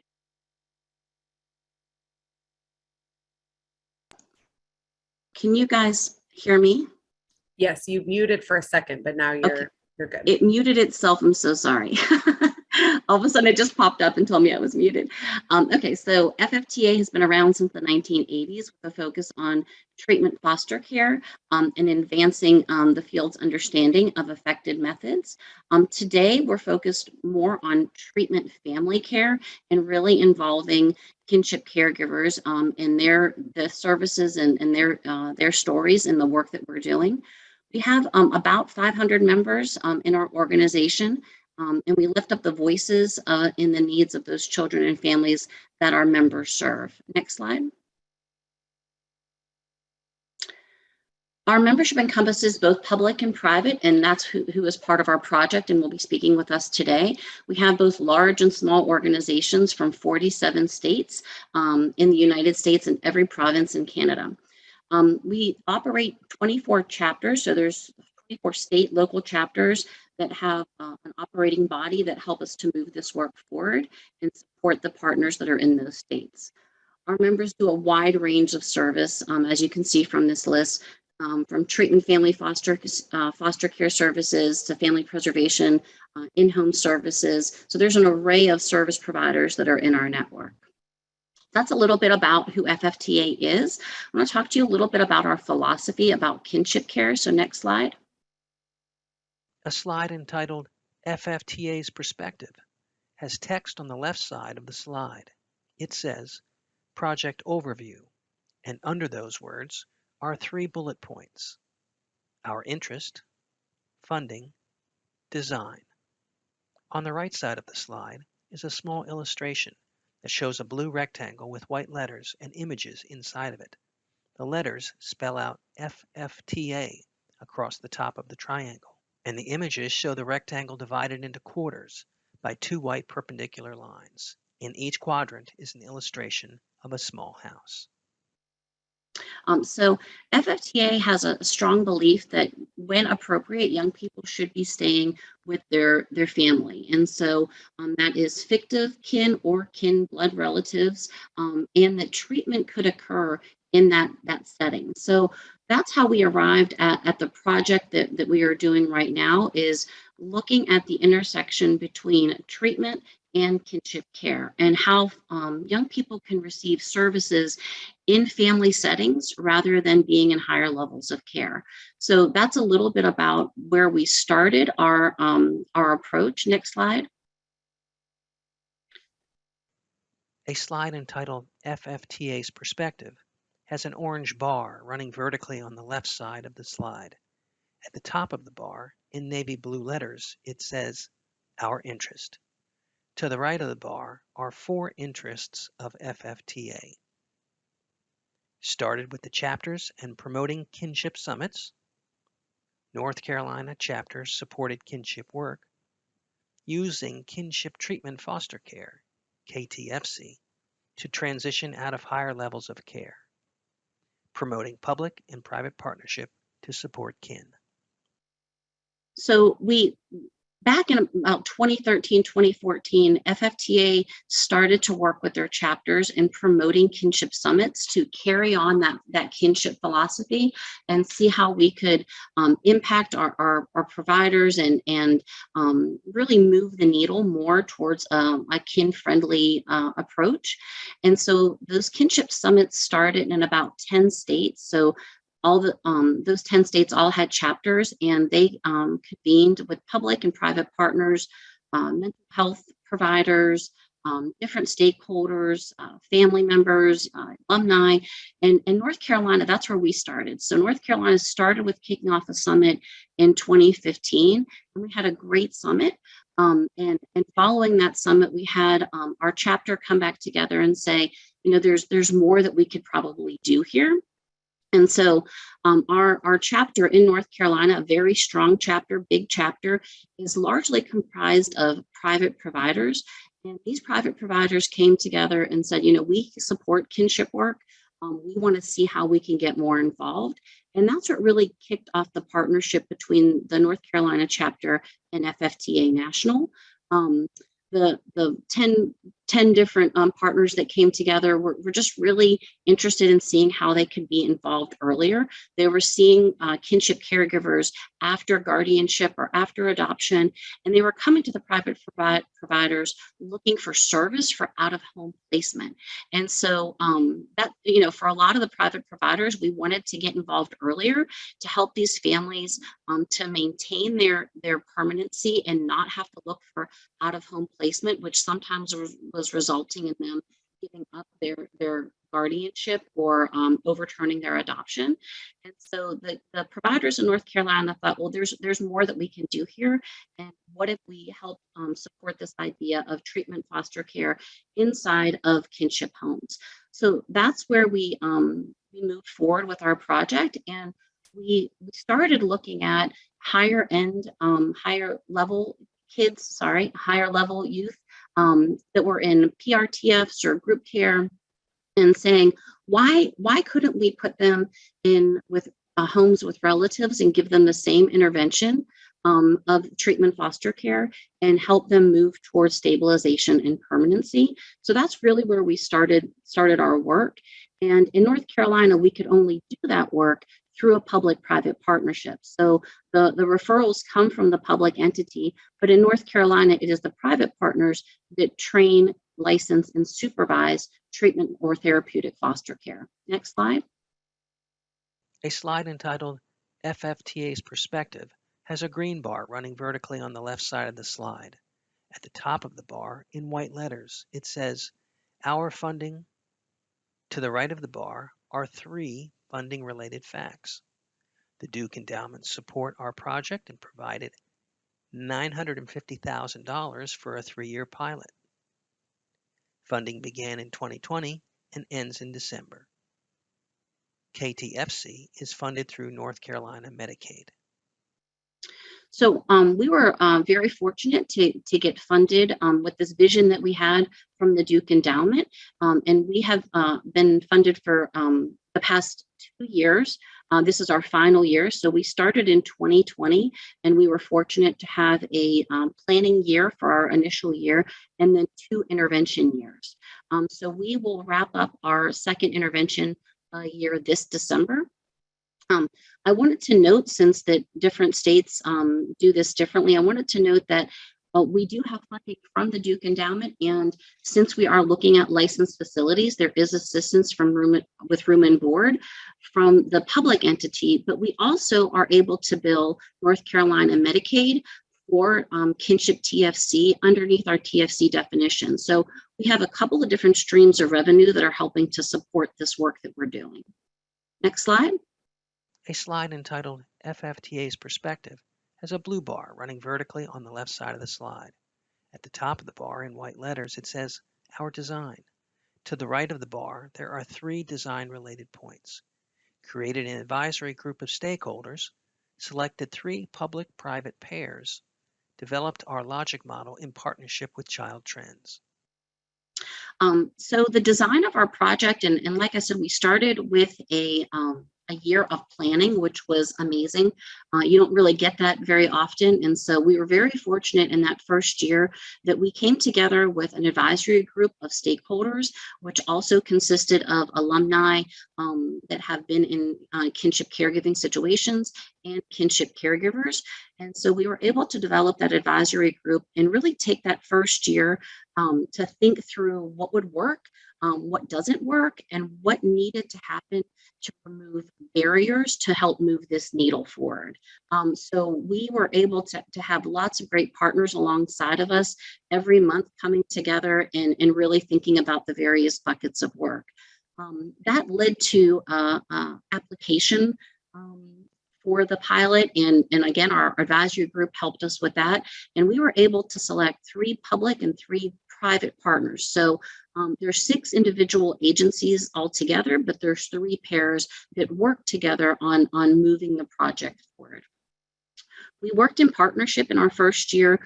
Can you guys hear me? Yes, you muted for a second, but now Okay. you're good. It muted itself. I'm so sorry. All of a sudden, it just popped up and told me I was muted. Okay, so FFTA has been around since the 1980s with a focus on treatment foster care and advancing the field's understanding of effective methods. Today, we're focused more on treatment family care and really involving kinship caregivers and the services and their stories and the work that we're doing. We have about 500 members in our organization, and we lift up the voices in the needs of those children and families that our members serve. Next slide. Our membership encompasses both public and private, and that's who is part of our project and will be speaking with us today. We have both large and small organizations from 47 states in the United States and every province in Canada. We operate 24 chapters, so there's 24 state local chapters that have an operating body that help us to move this work forward and support the partners that are in those states. Our members do a wide range of service, as you can see from this list, from treatment family foster care services to family preservation, in-home services. So there's an array of service providers that are in our network. That's a little bit about who FFTA is. I'm going to talk to you a little bit about our philosophy about kinship care. So next slide. A slide entitled FFTA's Perspective has text on the left side of the slide. It says Project Overview, and under those words are 3 bullet points: our interest, funding, design. On the right side of the slide is a small illustration that shows a blue rectangle with white letters and images inside of it. The letters spell out FFTA across the top of the triangle, and the images show the rectangle divided into quarters by 2 white perpendicular lines. In each quadrant is an illustration of a small house. So FFTA has a strong belief that when appropriate, young people should be staying with their family. And so that is fictive kin or kin blood relatives, and that treatment could occur in that setting. So that's how we arrived at the project that we are doing right now, is looking at the intersection between treatment and kinship care and how young people can receive services in family settings rather than being in higher levels of care. So that's a little bit about where we started our approach. Next slide. A slide entitled FFTA's Perspective has an orange bar running vertically on the left side of the slide. At the top of the bar, in navy blue letters, it says, Our Interest. To the right of the bar are 4 interests of FFTA. Started with the chapters and promoting kinship summits. North Carolina chapters supported kinship work. Using Kinship Treatment Foster Care, KTFC, to transition out of higher levels of care. Promoting public and private partnership to support kin. So back in about 2013, 2014, FFTA started to work with their chapters in promoting kinship summits to carry on that kinship philosophy and see how we could impact our providers and really move the needle more towards a kin-friendly approach. And so those kinship summits started in about 10 states. So all the those 10 states all had chapters, and they convened with public and private partners, mental health providers, different stakeholders, family members, alumni, and in North Carolina, that's where we started. So North Carolina started with kicking off a summit in 2015, and we had a great summit. And following that summit, we had our chapter come back together and say, you know, there's more that we could probably do here. And so our chapter in North Carolina, a very strong chapter, big chapter, is largely comprised of private providers. And these private providers came together and said, you know, we support kinship work. We want to see how we can get more involved. And that's what really kicked off the partnership between the North Carolina chapter and FFTA National. The 10 different partners that came together were just really interested in seeing how they could be involved earlier. They were seeing kinship caregivers after guardianship or after adoption, and they were coming to the private providers looking for service for out-of-home placement. And so that, you know, for a lot of the private providers, we wanted to get involved earlier to help these families to maintain their permanency and not have to look for out-of-home placement, which sometimes was resulting in them giving up their guardianship or overturning their adoption. And so the providers in North Carolina thought, well, there's more that we can do here. And what if we help support this idea of treatment foster care inside of kinship homes? So that's where we moved forward with our project. And we started looking at higher level youth that were in PRTFs or group care, and saying, why couldn't we put them in with homes with relatives and give them the same intervention of treatment foster care and help them move towards stabilization and permanency? So that's really where we started our work. And in North Carolina, we could only do that work through a public-private partnership. So the referrals come from the public entity, but in North Carolina, it is the private partners that train, license, and supervise treatment or therapeutic foster care. Next slide. A slide entitled FFTA's Perspective has a green bar running vertically on the left side of the slide. At the top of the bar, in white letters, it says, "Our funding." To the right of the bar are 3 funding-related facts. The Duke Endowment support our project and provided $950,000 for a 3-year pilot. Funding began in 2020 and ends in December. KTFC is funded through North Carolina Medicaid. So we were very fortunate to get funded with this vision that we had from the Duke Endowment. And we have been funded for the past 2 years. This is our final year. So we started in 2020, and we were fortunate to have a planning year for our initial year and then 2 intervention years. So we will wrap up our second intervention year this December. I wanted to note, since that different states do this differently, I wanted to note that we do have funding from the Duke Endowment, and since we are looking at licensed facilities, there is assistance from with room and board from the public entity, but we also are able to bill North Carolina Medicaid for kinship TFC underneath our TFC definition. So we have a couple of different streams of revenue that are helping to support this work that we're doing. Next slide. A slide entitled FFTA's Perspective has a blue bar running vertically on the left side of the slide. At the top of the bar, in white letters, it says, "Our design." To the right of the bar, there are 3 design-related points. Created an advisory group of stakeholders, selected 3 public-private pairs, developed our logic model in partnership with Child Trends. So the design of our project, and like I said, we started with a year of planning, which was amazing. You don't really get that very often. And so we were very fortunate in that first year that we came together with an advisory group of stakeholders, which also consisted of alumni that have been in kinship caregiving situations and kinship caregivers. And so we were able to develop that advisory group and really take that first year to think through what would work, what doesn't work, and what needed to happen to remove barriers to help move this needle forward. So we were able to have lots of great partners alongside of us every month coming together and really thinking about the various buckets of work. That led to application for the pilot. And again, our advisory group helped us with that. And we were able to select 3 public and 3 private partners. So there's 6 individual agencies altogether, but there's 3 pairs that work together on moving the project forward. We worked in partnership in our first year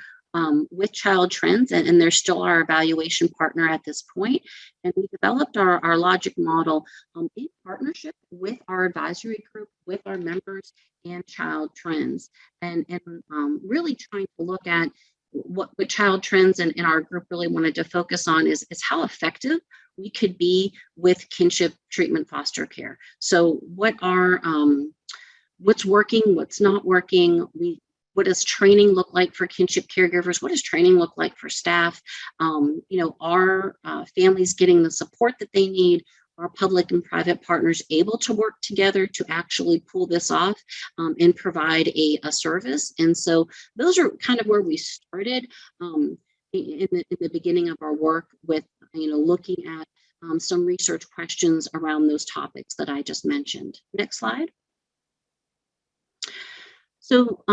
with Child Trends, and they're still our evaluation partner at this point. And we developed our logic model in partnership with our advisory group, with our members and Child Trends, and really trying to look at what Child Trends and our group really wanted to focus on is how effective we could be with kinship treatment foster care. So what are what's working, what's not working? What does training look like for kinship caregivers? What does training look like for staff? Are families getting the support that they need? Are public and private partners able to work together to actually pull this off and provide a service? And so those are kind of where we started in the beginning of our work with, looking at some research questions around those topics that I just mentioned. Next slide. So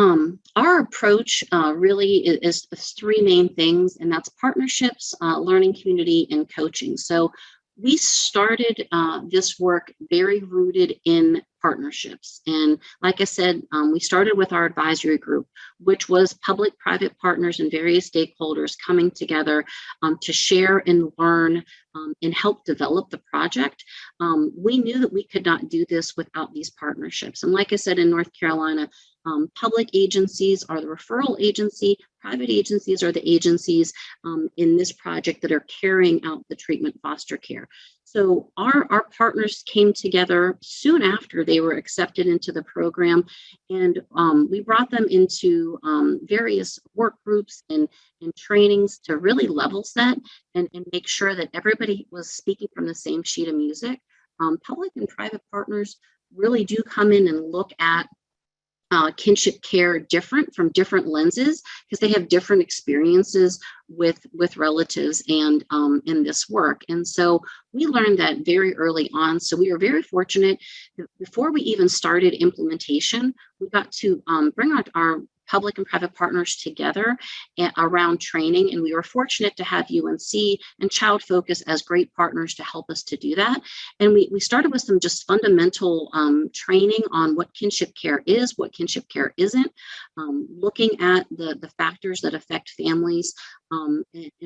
our approach really is 3 main things, and that's partnerships, learning community, and coaching. So we started this work very rooted in partnerships. And like I said, we started with our advisory group, which was public-private partners and various stakeholders coming together to share and learn and help develop the project. We knew that we could not do this without these partnerships. And like I said, in North Carolina, public agencies are the referral agency, private agencies are the agencies in this project that are carrying out the treatment foster care. So our partners came together soon after they were accepted into the program, and we brought them into various work groups and trainings to really level set and make sure that everybody was speaking from the same sheet of music. Public and private partners really do come in and look at kinship care different from different lenses because they have different experiences with relatives and in this work. And so we learned that very early on. So we were very fortunate that before we even started implementation, we got to bring our public and private partners together around training. And we were fortunate to have UNC and Child Focus as great partners to help us to do that. And we started with some just fundamental training on what kinship care is, what kinship care isn't, looking at the factors that affect families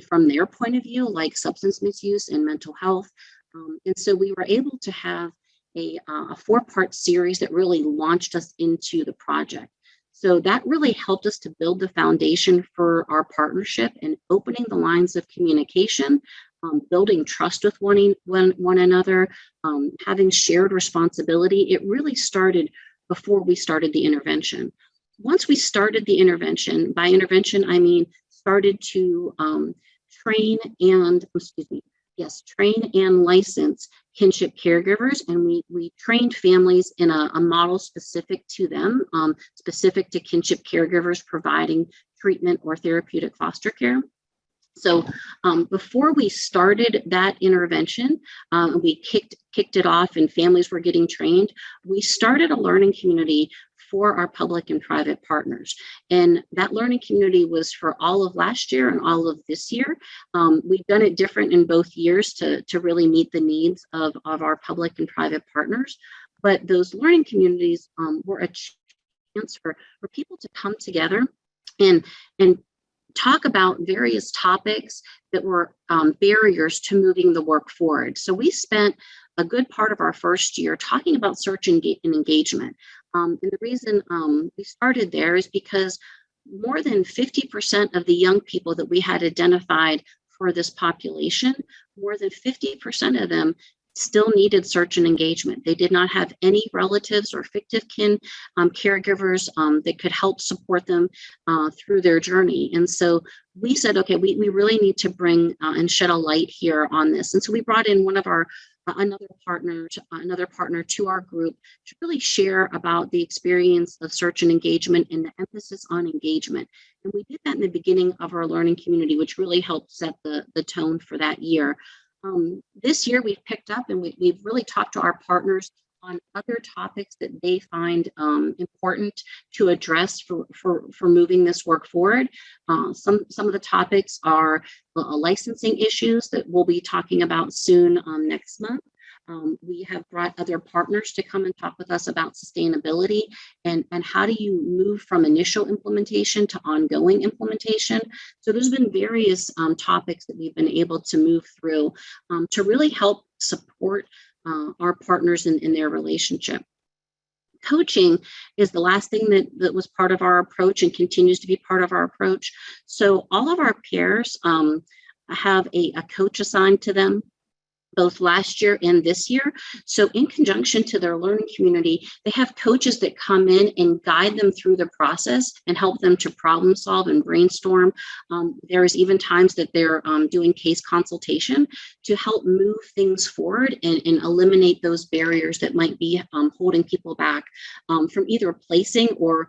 from their point of view, like substance misuse and mental health. And so we were able to have a 4-part series that really launched us into the project. So that really helped us to build the foundation for our partnership and opening the lines of communication, building trust with one another, having shared responsibility. It really started before we started the intervention. Once we started the intervention, by intervention, I mean started to train and license kinship caregivers, and we trained families in a model specific to them, specific to kinship caregivers providing treatment or therapeutic foster care. So before we started that intervention, we kicked it off and families were getting trained. We started a learning community for our public and private partners. And that learning community was for all of last year and all of this year. We've done it different in both years to really meet the needs of our public and private partners. But those learning communities were a chance for people to come together and talk about various topics that were barriers to moving the work forward. So we spent a good part of our first year talking about search and engagement. And the reason we started there is because more than 50% of the young people that we had identified for this population, more than 50% of them still needed search and engagement. They did not have any relatives or fictive kin caregivers that could help support them through their journey. And so we said, okay, we really need to bring and shed a light here on this. And so we brought in one of our another partner to our group to really share about the experience of search and engagement and the emphasis on engagement. And we did that in the beginning of our learning community, which really helped set the tone for that year. This year we've picked up and we've really talked to our partners on other topics that they find important to address for moving this work forward. Some of the topics are licensing issues that we'll be talking about soon next month. We have brought other partners to come and talk with us about sustainability and how do you move from initial implementation to ongoing implementation. So there's been various topics that we've been able to move through to really help support our partners in their relationship. Coaching is the last thing that was part of our approach and continues to be part of our approach. So all of our peers have a coach assigned to them, both last year and this year. So in conjunction to their learning community, they have coaches that come in and guide them through the process and help them to problem solve and brainstorm. There's even times that they're doing case consultation to help move things forward and eliminate those barriers that might be holding people back from either placing or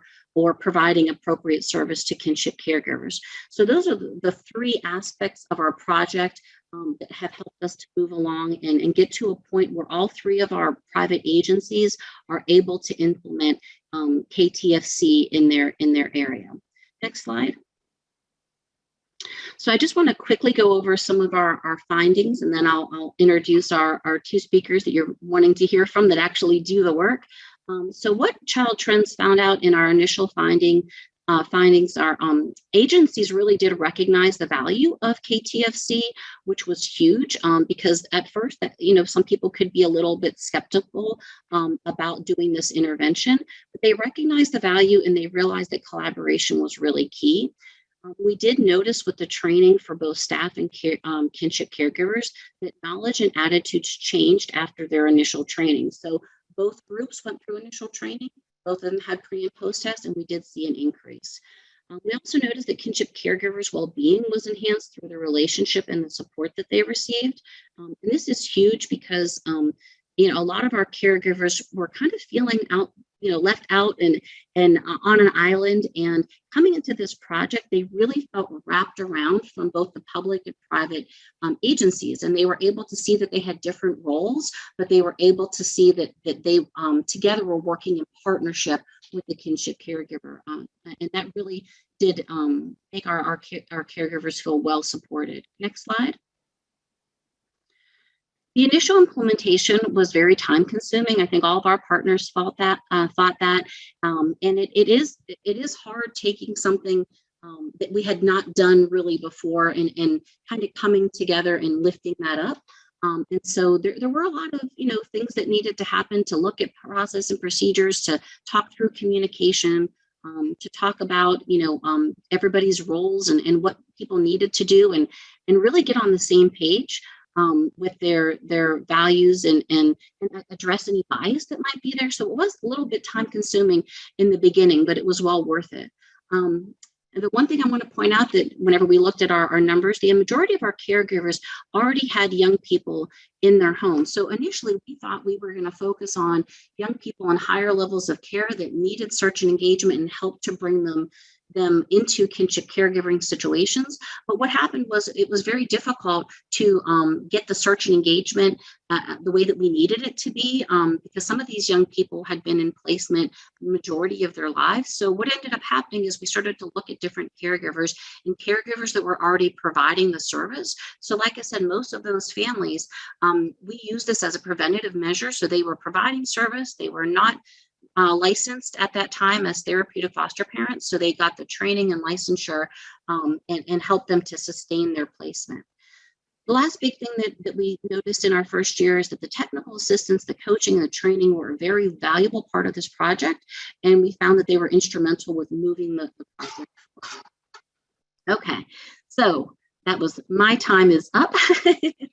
providing appropriate service to kinship caregivers. So those are the three aspects of our project that have helped us to move along and get to a point where all three of our private agencies are able to implement KTFC in their area. Next slide. So I just want to quickly go over some of our findings, and then I'll introduce our two speakers that you're wanting to hear from that actually do the work. So what Child Trends found out in our initial findings are agencies really did recognize the value of KTFC, which was huge because at first, some people could be a little bit skeptical about doing this intervention, but they recognized the value and they realized that collaboration was really key. We did notice with the training for both staff and kinship caregivers that knowledge and attitudes changed after their initial training. So both groups went through initial training. Both of them had pre and post tests, and we did see an increase. We also noticed that kinship caregivers' well-being was enhanced through the relationship and the support that they received. And this is huge because, a lot of our caregivers were kind of feeling left out and on an island. And coming into this project, they really felt wrapped around from both the public and private agencies. And they were able to see that they had different roles, but they were able to see that they together were working in partnership with the kinship caregiver. And that really did make our caregivers feel well supported. Next slide. The initial implementation was very time consuming. I think all of our partners thought that, and it is hard taking something that we had not done really before and kind of coming together and lifting that up. And so there were a lot of, things that needed to happen to look at process and procedures, to talk through communication, to talk about, everybody's roles and what people needed to do and really get on the same page. With their values and address any bias that might be there. So it was a little bit time consuming in the beginning, but it was well worth it. And the one thing I want to point out that whenever we looked at our numbers, the majority of our caregivers already had young people in their homes. So initially we thought we were going to focus on young people on higher levels of care that needed search and engagement and help to bring them into kinship caregiving situations. But what happened was it was very difficult to get the search and engagement the way that we needed it to be because some of these young people had been in placement the majority of their lives. So what ended up happening is we started to look at different caregivers and caregivers that were already providing the service. So like I said, most of those families, we use this as a preventative measure. So they were providing service. They were not licensed at that time as therapeutic foster parents. So they got the training and licensure and helped them to sustain their placement. The last big thing that we noticed in our first year is that the technical assistance, the coaching, and the training were a very valuable part of this project. And we found that they were instrumental with moving the project forward. Okay, so my time is up.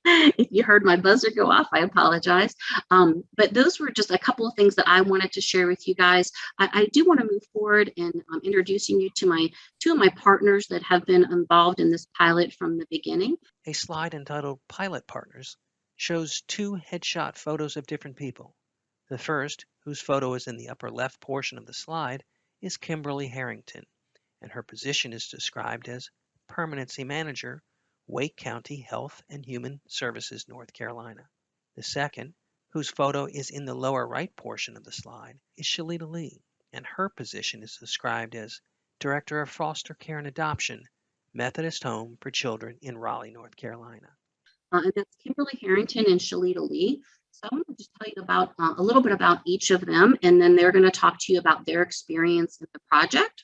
If you heard my buzzer go off, I apologize. But those were just a couple of things that I wanted to share with you guys. I do want to move forward and introducing you to two of my partners that have been involved in this pilot from the beginning. A slide entitled Pilot Partners shows two headshot photos of different people. The first, whose photo is in the upper left portion of the slide, is Kimberly Harrington, and her position is described as Permanency Manager, Wake County Health and Human Services, North Carolina. The second, whose photo is in the lower right portion of the slide, is Shalita Lee, and her position is described as Director of Foster Care and Adoption, Methodist Home for Children in Raleigh, North Carolina. And that's Kimberly Harrington and Shalita Lee. So I want to just tell you about a little bit about each of them, and then they're going to talk to you about their experience in the project.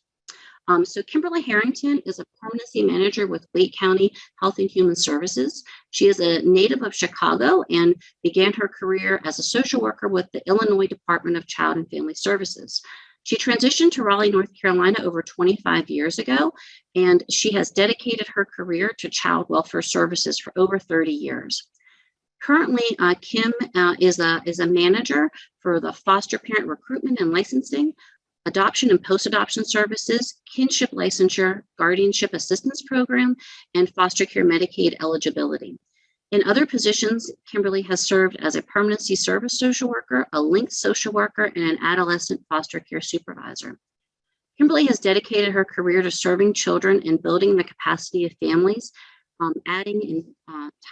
So Kimberly Harrington is a permanency manager with Wake County Health and Human Services. She is a native of Chicago and began her career as a social worker with the Illinois Department of Child and Family Services. She transitioned to Raleigh, North Carolina over 25 years ago, and she has dedicated her career to child welfare services for over 30 years. Currently, Kim is a manager for the foster parent recruitment and licensing, adoption and post-adoption services, kinship licensure, guardianship assistance program, and foster care Medicaid eligibility. In other positions, Kimberly has served as a permanency service social worker, a linked social worker, and an adolescent foster care supervisor. Kimberly has dedicated her career to serving children and building the capacity of families, adding in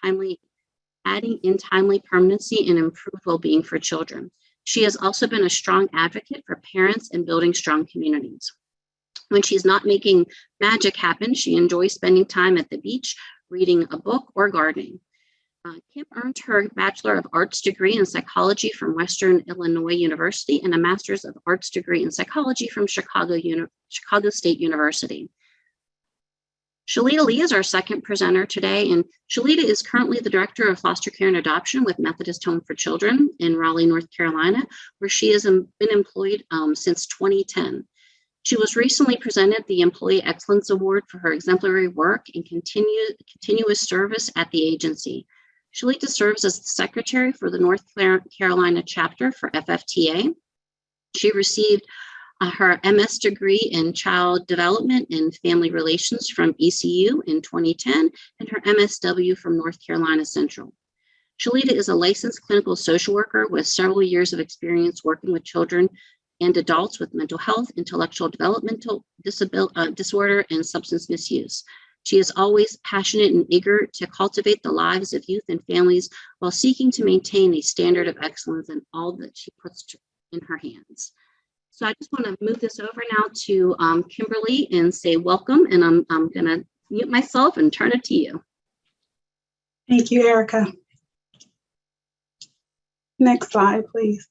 timely permanency and improved well-being for children. She has also been a strong advocate for parents and building strong communities. When she's not making magic happen, she enjoys spending time at the beach, reading a book, or gardening. Kim earned her Bachelor of Arts degree in psychology from Western Illinois University and a Master's of Arts degree in psychology from Chicago State University. Shalita Lee is our second presenter today, and Shalita is currently the Director of Foster Care and Adoption with Methodist Home for Children in Raleigh, North Carolina, where she has been employed since 2010. She was recently presented the Employee Excellence Award for her exemplary work and continuous service at the agency. Shalita serves as the Secretary for the North Carolina chapter for FFTA. She received her MS degree in Child Development and Family Relations from ECU in 2010 and her MSW from North Carolina Central. Shalita is a licensed clinical social worker with several years of experience working with children and adults with mental health, intellectual developmental disorder, and substance misuse. She is always passionate and eager to cultivate the lives of youth and families while seeking to maintain a standard of excellence in all that she puts in her hands. So I just want to move this over now to Kimberly and say welcome, and I'm going to mute myself and turn it to you. Thank you, Erica. Next slide, please.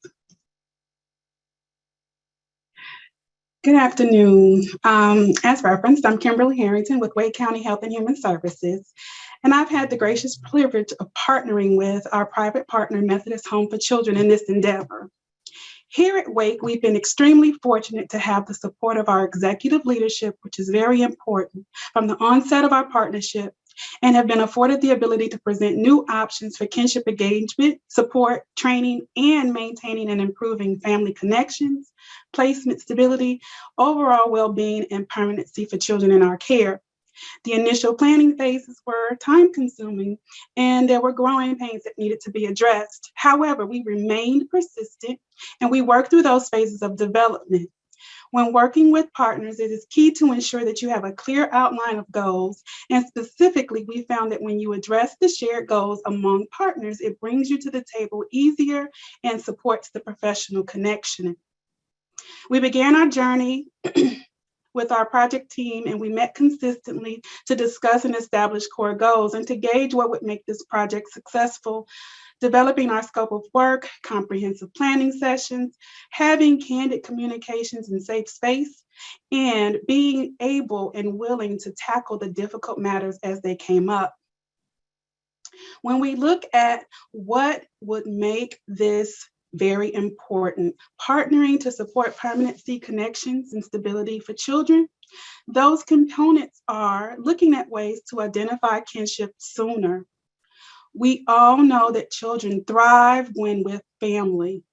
Good afternoon. As referenced, I'm Kimberly Harrington with Wake County Health and Human Services, and I've had the gracious privilege of partnering with our private partner, Methodist Home for Children, in this endeavor. Here at Wake, we've been extremely fortunate to have the support of our executive leadership, which is very important, from the onset of our partnership, and have been afforded the ability to present new options for kinship engagement, support, training, and maintaining and improving family connections, placement stability, overall well-being, and permanency for children in our care. The initial planning phases were time-consuming, and there were growing pains that needed to be addressed. However, we remained persistent, and we worked through those phases of development. When working with partners, it is key to ensure that you have a clear outline of goals, and specifically, we found that when you address the shared goals among partners, it brings you to the table easier and supports the professional connection. We began our journey with our project team, and we met consistently to discuss and establish core goals and to gauge what would make this project successful, developing our scope of work, comprehensive planning sessions, having candid communications in safe space, and being able and willing to tackle the difficult matters as they came up. When we look at what would make this very important, partnering to support permanency, connections, and stability for children, Those components are looking at ways to identify kinship sooner. We all know that children thrive when with family.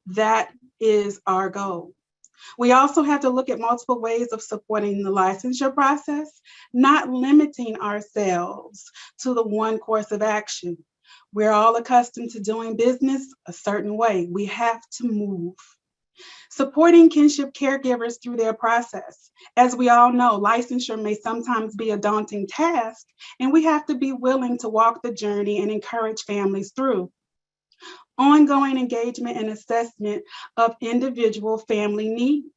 That is our goal. We also have to look at multiple ways of supporting the licensure process, not limiting ourselves to the one course of action. We're all accustomed to doing business a certain way. We have to move. Supporting kinship caregivers through their process. As we all know, licensure may sometimes be a daunting task, and we have to be willing to walk the journey and encourage families through. Ongoing engagement and assessment of individual family needs,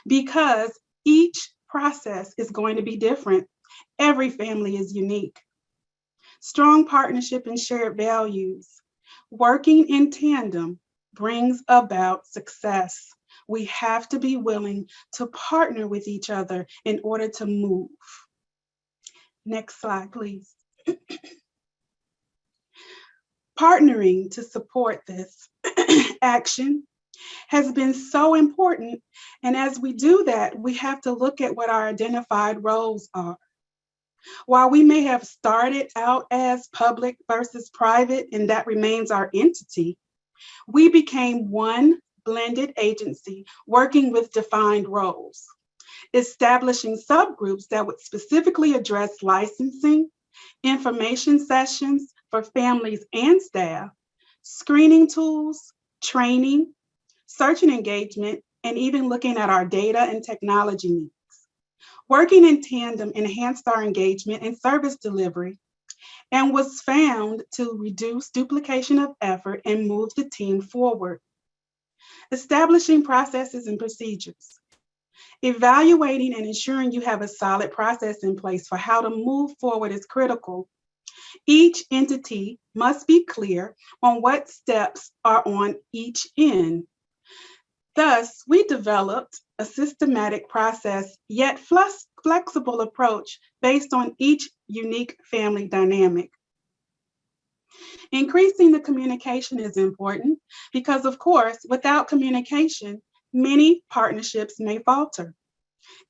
because each process is going to be different. Every family is unique. Strong partnership and shared values. Working in tandem brings about success. We have to be willing to partner with each other in order to move. Next slide, please. Partnering to support this action has been so important. And as we do that, we have to look at what our identified roles are. While we may have started out as public versus private, and that remains our entity, we became one blended agency working with defined roles, establishing subgroups that would specifically address licensing, information sessions for families and staff, screening tools, training, search and engagement, and even looking at our data and technology needs. Working in tandem enhanced our engagement and service delivery and was found to reduce duplication of effort and move the team forward. Establishing processes and procedures. Evaluating and ensuring you have a solid process in place for how to move forward is critical. Each entity must be clear on what steps are on each end. Thus, we developed a systematic process, yet flexible approach based on each unique family dynamic. Increasing the communication is important because, of course, without communication, many partnerships may falter.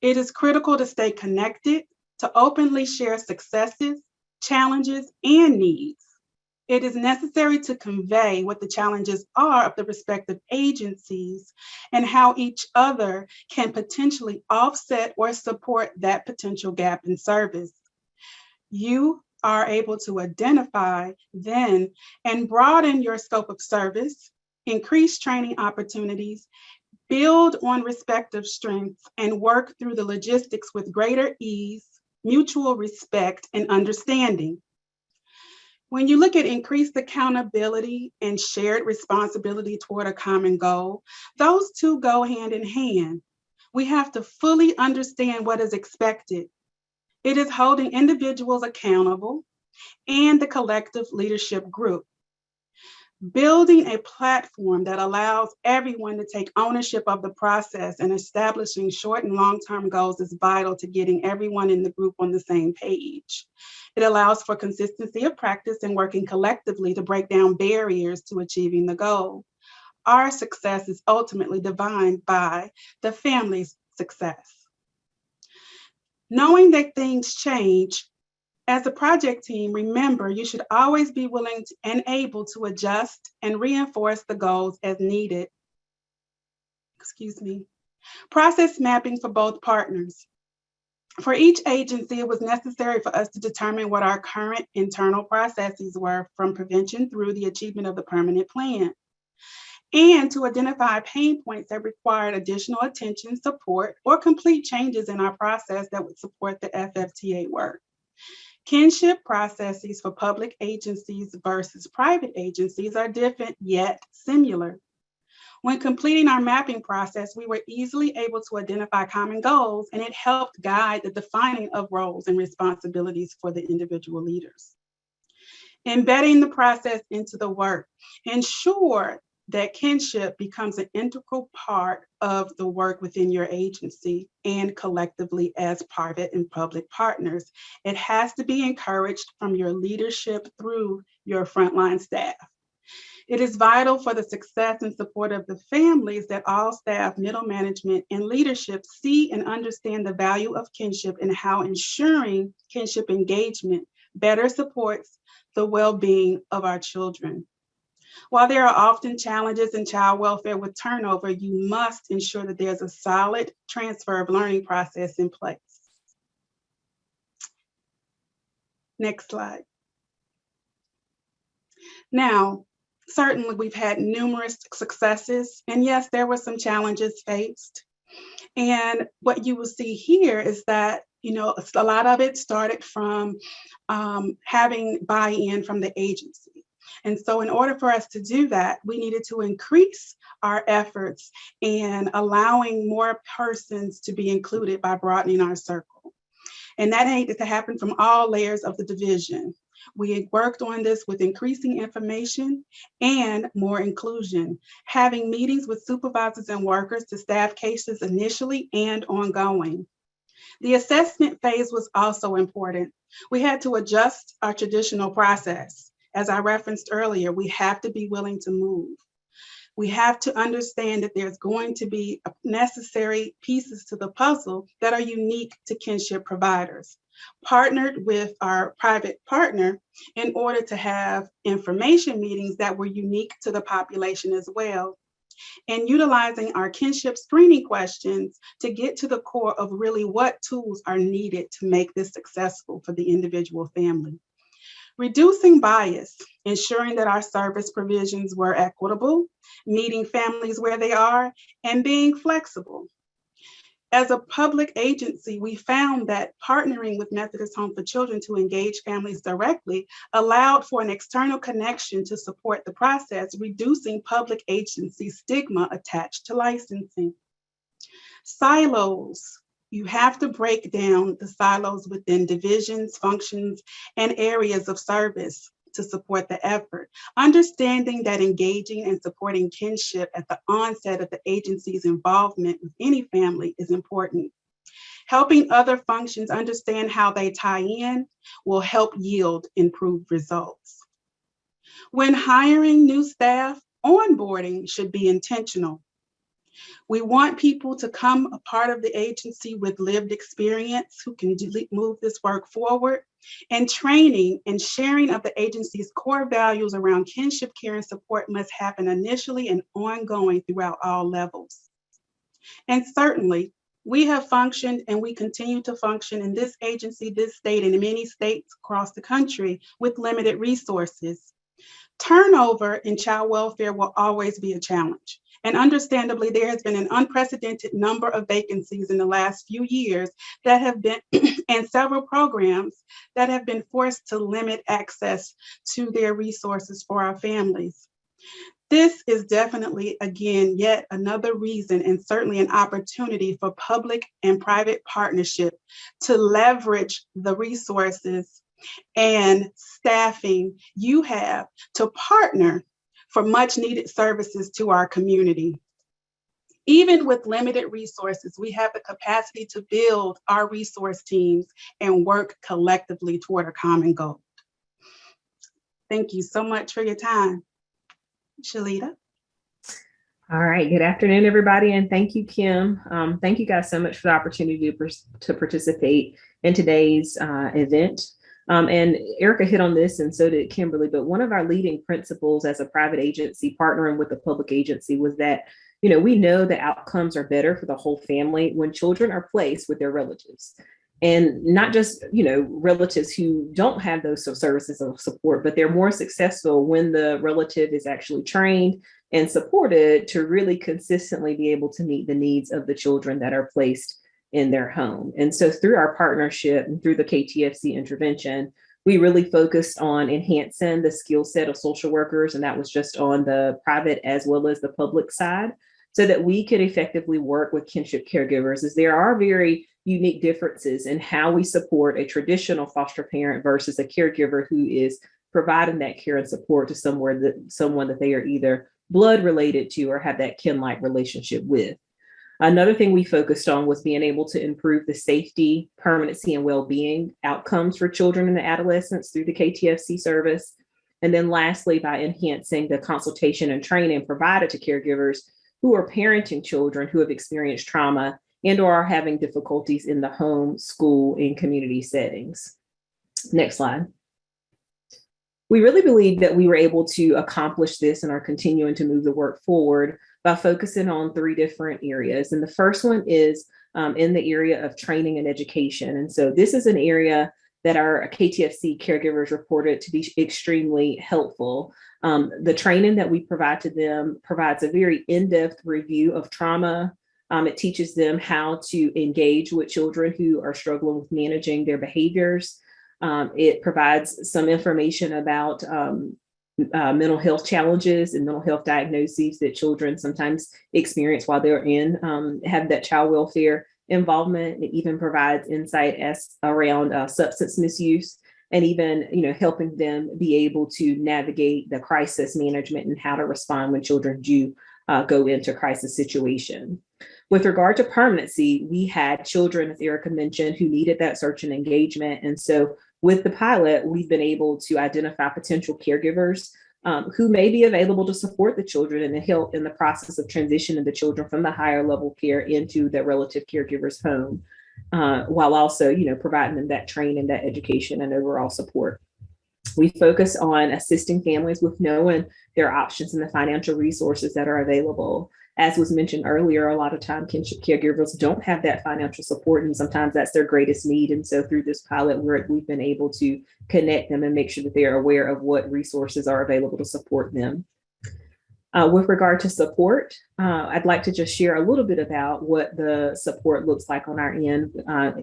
It is critical to stay connected, to openly share successes, challenges, and needs. It is necessary to convey what the challenges are of the respective agencies and how each other can potentially offset or support that potential gap in service. You are able to identify then and broaden your scope of service, increase training opportunities, build on respective strengths, and work through the logistics with greater ease, mutual respect, and understanding. When you look at increased accountability and shared responsibility toward a common goal, those two go hand in hand. We have to fully understand what is expected. It is holding individuals accountable and the collective leadership group. Building a platform that allows everyone to take ownership of the process and establishing short and long-term goals is vital to getting everyone in the group on the same page. It allows for consistency of practice and working collectively to break down barriers to achieving the goal. Our success is ultimately defined by the family's success. Knowing that things change, as a project team, remember you should always be willing and able to adjust and reinforce the goals as needed. Process mapping for both partners. For each agency, it was necessary for us to determine what our current internal processes were from prevention through the achievement of the permanent plan, and to identify pain points that required additional attention, support, or complete changes in our process that would support the FFTA work. Kinship processes for public agencies versus private agencies are different yet similar. When completing our mapping process, we were easily able to identify common goals, and it helped guide the defining of roles and responsibilities for the individual leaders. Embedding the process into the work. Ensure that kinship becomes an integral part of the work within your agency and collectively as private and public partners. It has to be encouraged from your leadership through your frontline staff. It is vital for the success and support of the families that all staff, middle management, and leadership see and understand the value of kinship and how ensuring kinship engagement better supports the well-being of our children. While there are often challenges in child welfare with turnover, you must ensure that there's a solid transfer of learning process in place. Next slide. Now, certainly we've had numerous successes, and yes, there were some challenges faced. And what you will see here is that, a lot of it started from having buy-in from the agency. And so in order for us to do that, we needed to increase our efforts in allowing more persons to be included by broadening our circle. And that needed to happen from all layers of the division. We worked on this with increasing information and more inclusion, having meetings with supervisors and workers to staff cases initially and ongoing. The assessment phase was also important. We had to adjust our traditional process. As I referenced earlier, we have to be willing to move. We have to understand that there's going to be necessary pieces to the puzzle that are unique to kinship providers. Partnered with our private partner in order to have information meetings that were unique to the population as well, and utilizing our kinship screening questions to get to the core of really what tools are needed to make this successful for the individual family. Reducing bias, ensuring that our service provisions were equitable, meeting families where they are, and being flexible. As a public agency, we found that partnering with Methodist Home for Children to engage families directly allowed for an external connection to support the process, reducing public agency stigma attached to licensing. Silos. You have to break down the silos within divisions, functions, and areas of service to support the effort. Understanding that engaging and supporting kinship at the onset of the agency's involvement with any family is important. Helping other functions understand how they tie in will help yield improved results. When hiring new staff, onboarding should be intentional. We want people to come a part of the agency with lived experience who can move this work forward, and training and sharing of the agency's core values around kinship care and support must happen initially and ongoing throughout all levels. And certainly, we have functioned and we continue to function in this agency, this state, and in many states across the country with limited resources. Turnover in child welfare will always be a challenge. And understandably, there has been an unprecedented number of vacancies in the last few years that have been, and several programs that have been forced to limit access to their resources for our families. This is definitely, again, yet another reason and certainly an opportunity for public and private partnership to leverage the resources and staffing you have to partner for much needed services to our community. Even with limited resources, we have the capacity to build our resource teams and work collectively toward a common goal. Thank you so much for your time. Shalita. All right, good afternoon, everybody, and thank you, Kim. Thank you guys so much for the opportunity to participate in today's event. And Erica hit on this, and so did Kimberly, but one of our leading principles as a private agency partnering with a public agency was that, we know the outcomes are better for the whole family when children are placed with their relatives. And not just, relatives who don't have those services of support, but they're more successful when the relative is actually trained and supported to really consistently be able to meet the needs of the children that are placed in their home. And so through our partnership and through the KTFC intervention, we really focused on enhancing the skill set of social workers. And that was just on the private as well as the public side, so that we could effectively work with kinship caregivers, as there are very unique differences in how we support a traditional foster parent versus a caregiver who is providing that care and support to someone that they are either blood related to or have that kin-like relationship with. Another thing we focused on was being able to improve the safety, permanency, and well-being outcomes for children and adolescents through the KTFC service. And then lastly, by enhancing the consultation and training provided to caregivers who are parenting children who have experienced trauma and or are having difficulties in the home, school, and community settings. Next slide. We really believe that we were able to accomplish this and are continuing to move the work forward by focusing on 3 different areas. And the first one is in the area of training and education. And so this is an area that our KTFC caregivers reported to be extremely helpful. The training that we provide to them provides a very in-depth review of trauma. It teaches them how to engage with children who are struggling with managing their behaviors. It provides some information about mental health challenges and mental health diagnoses that children sometimes experience while they're have that child welfare involvement. It even provides insight around substance misuse, and even helping them be able to navigate the crisis management and how to respond when children do go into crisis situation. With regard to permanency, we had children, as Erica mentioned, who needed that search and engagement. And so with the pilot, we've been able to identify potential caregivers who may be available to support the children and help in the process of transitioning the children from the higher level care into their relative caregiver's home, while also, providing them that training, that education, and overall support. We focus on assisting families with knowing their options and the financial resources that are available. As was mentioned earlier, a lot of time kinship caregivers don't have that financial support, and sometimes that's their greatest need. And so through this pilot, we've been able to connect them and make sure that they are aware of what resources are available to support them. With regard to support, I'd like to just share a little bit about what the support looks like on our end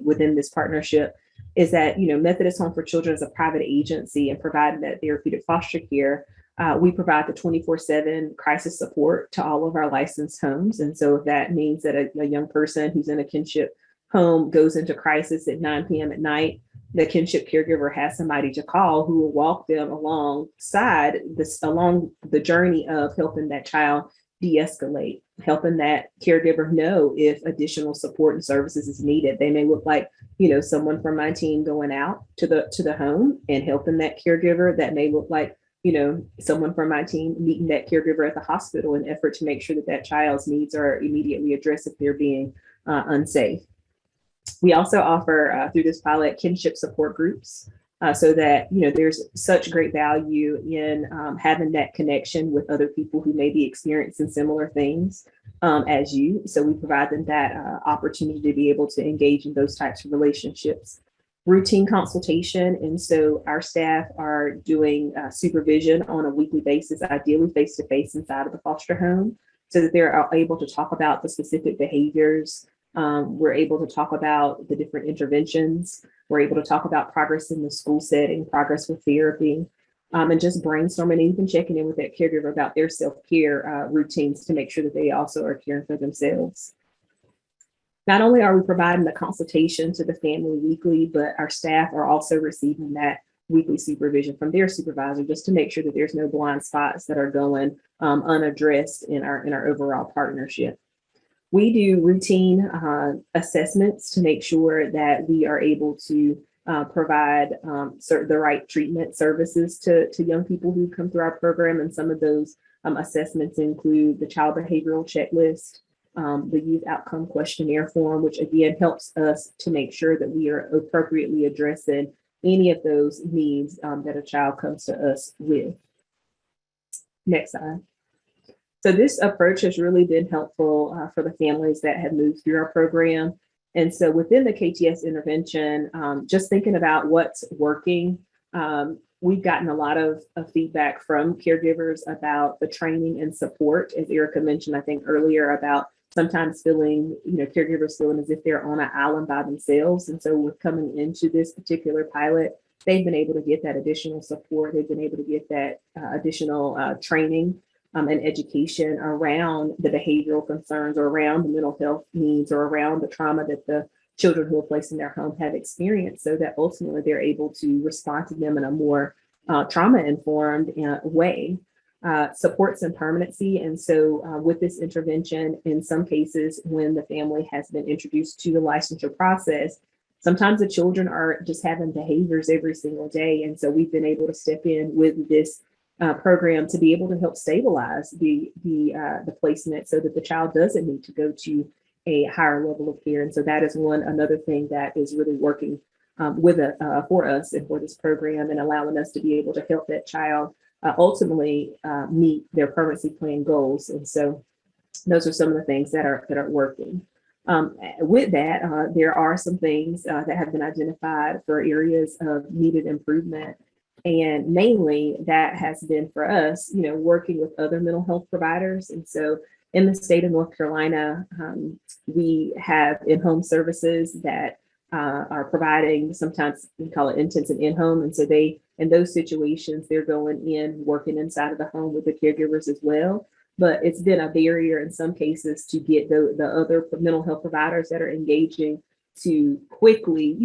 within this partnership. Is that, Methodist Home for Children is a private agency, and providing that therapeutic foster care, we provide the 24/7 crisis support to all of our licensed homes. And so if that means that a young person who's in a kinship home goes into crisis at 9 p.m. at night, the kinship caregiver has somebody to call who will walk them along the journey of helping that child de-escalate, helping that caregiver know if additional support and services is needed. They may look like, someone from my team going out to the home and helping that caregiver. That may look like, someone from my team meeting that caregiver at the hospital in effort to make sure that that child's needs are immediately addressed if they're being unsafe. We also offer through this pilot kinship support groups so that, there's such great value in having that connection with other people who may be experiencing similar things as you. So we provide them that opportunity to be able to engage in those types of relationships. Routine consultation. And so our staff are doing supervision on a weekly basis, ideally face-to-face inside of the foster home, so that they're able to talk about the specific behaviors. We're able to talk about the different interventions. We're able to talk about progress in the school setting, progress with therapy, and just brainstorming and even checking in with that caregiver about their self-care routines to make sure that they also are caring for themselves. Not only are we providing the consultation to the family weekly, but our staff are also receiving that weekly supervision from their supervisor, just to make sure that there's no blind spots that are going unaddressed in our overall partnership. We do routine assessments to make sure that we are able to provide the right treatment services to young people who come through our program. And some of those assessments include the child behavioral checklist, the youth outcome questionnaire form, which again helps us to make sure that we are appropriately addressing any of those needs that a child comes to us with. Next slide. So this approach has really been helpful for the families that have moved through our program. And so within the KTS intervention, just thinking about what's working, we've gotten a lot of feedback from caregivers about the training and support, as Erica mentioned, I think earlier, about sometimes feeling, caregivers feeling as if they're on an island by themselves. And so with coming into this particular pilot, they've been able to get that additional support. They've been able to get that additional training and education around the behavioral concerns, or around the mental health needs, or around the trauma that the children who are placed in their home have experienced, so that ultimately they're able to respond to them in a more trauma-informed way. Supports and permanency. And so with this intervention, in some cases, when the family has been introduced to the licensure process, sometimes the children are just having behaviors every single day. And so we've been able to step in with this program to be able to help stabilize the placement so that the child doesn't need to go to a higher level of care. And so that is another thing that is really working for us and for this program, and allowing us to be able to help that child ultimately meet their permanency plan goals. And so those are some of the things that are working. With that, there are some things that have been identified for areas of needed improvement. And mainly that has been for us, working with other mental health providers. And so in the state of North Carolina, we have in-home services that are providing, sometimes we call it intensive in-home. And so in those situations, they're going in, working inside of the home with the caregivers as well. But it's been a barrier in some cases to get the other mental health providers that are engaging to quickly,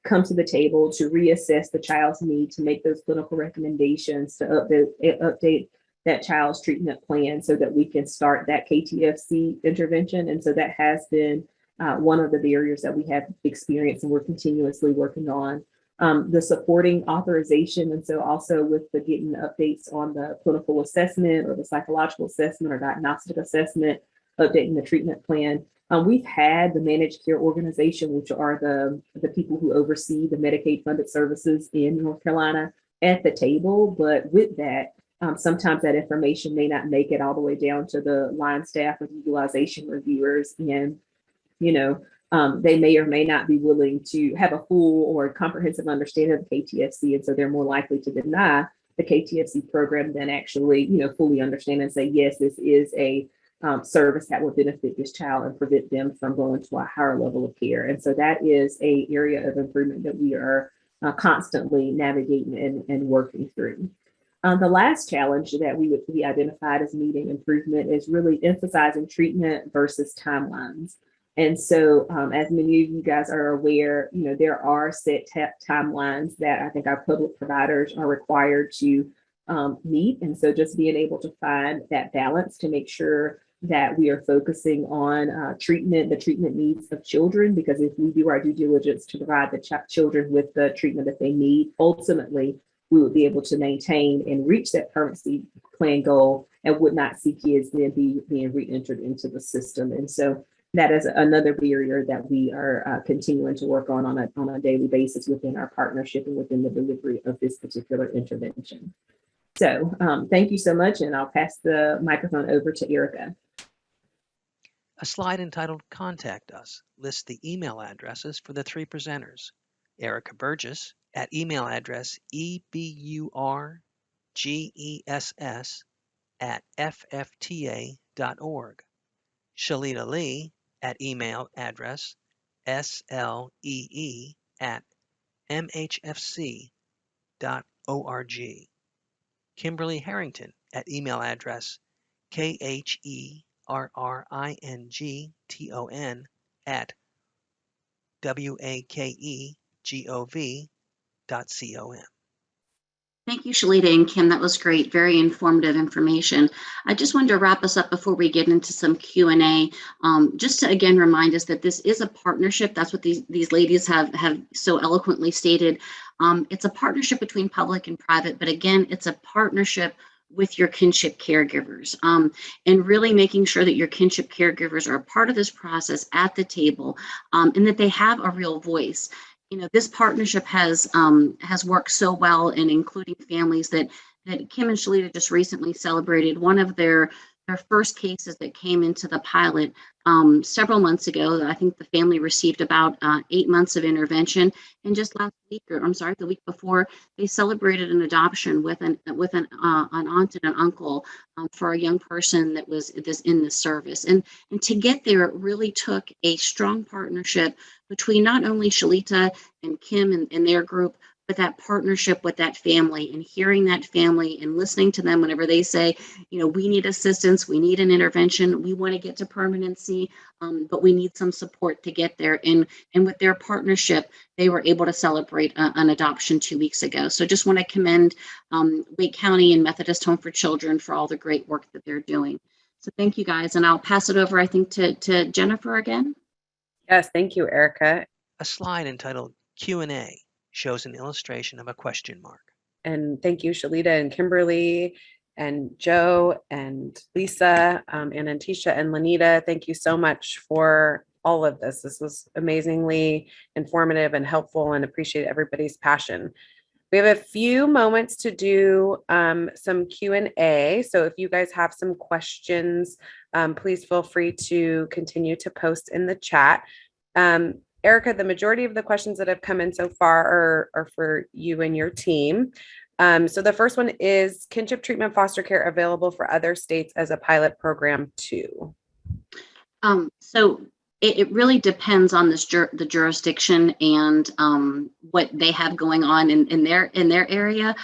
come to the table to reassess the child's need, to make those clinical recommendations, to update that child's treatment plan so that we can start that KTFC intervention. And so that has been one of the barriers that we have experienced and we're continuously working on. The supporting authorization. And so also with the getting updates on the clinical assessment or the psychological assessment or diagnostic assessment, updating the treatment plan. We've had the managed care organization, which are the people who oversee the Medicaid funded services in North Carolina, at the table. But with that, sometimes that information may not make it all the way down to the line staff or utilization reviewers. And, they may or may not be willing to have a full or comprehensive understanding of KTFC. And so they're more likely to deny the KTFC program than actually, fully understand and say, yes, this is a service that would benefit this child and prevent them from going to a higher level of care. And so that is an area of improvement that we are constantly navigating and working through. The last challenge that we identified as needing improvement is really emphasizing treatment versus timelines. And so as many of you guys are aware, there are set timelines that I think our public providers are required to meet. And so just being able to find that balance to make sure that we are focusing on the treatment needs of children, because if we do our due diligence to provide the children with the treatment that they need, ultimately, we would be able to maintain and reach that permanency plan goal and would not see kids then being re-entered into the system. And so that is another barrier that we are continuing to work on a daily basis within our partnership and within the delivery of this particular intervention. So thank you so much, and I'll pass the microphone over to Erica. A slide entitled Contact Us lists the email addresses for the three presenters. Erica Burgess at email address eburgess@ffta.org. Shalita Lee at email address slee@mhfc.org. Kimberly Harrington at email address KHERRINGTON@wakegov.com. Thank you, Shalita and Kim. That was great. Very informative information. I just wanted to wrap us up before we get into some Q&A, just to again remind us that this is a partnership. That's what these ladies have so eloquently stated. It's a partnership between public and private, but again, it's a partnership with your kinship caregivers, and really making sure that your kinship caregivers are a part of this process at the table, and that they have a real voice. This partnership has worked so well in including families that Kim and Shalita just recently celebrated one of their first cases that came into the pilot several months ago. I think the family received about 8 months of intervention, and just last week, the week before, they celebrated an adoption with an aunt and an uncle for a young person that was in the service. And to get there, it really took a strong partnership between not only Shalita and Kim and their group, but that partnership with that family, and hearing that family and listening to them whenever they say, we need assistance, we need an intervention, we want to get to permanency, but we need some support to get there. And with their partnership, they were able to celebrate an adoption 2 weeks ago. So just want to commend Wake County and Methodist Home for Children for all the great work that they're doing. So thank you guys. And I'll pass it over, I think, to Jennifer again. Yes, thank you, Erica. A slide entitled Q&A shows an illustration of a question mark. And thank you, Shalita and Kimberly and Joe and Lisa and Antisha and Lanita. Thank you so much for all of this. This was amazingly informative and helpful, and appreciate everybody's passion. We have a few moments to do some Q&A. So if you guys have some questions, please feel free to continue to post in the chat. Erica, the majority of the questions that have come in so far are for you and your team. So the first one is, Kinship Treatment Foster Care available for other states as a pilot program too? So it really depends on the jurisdiction and what they have going on in their area.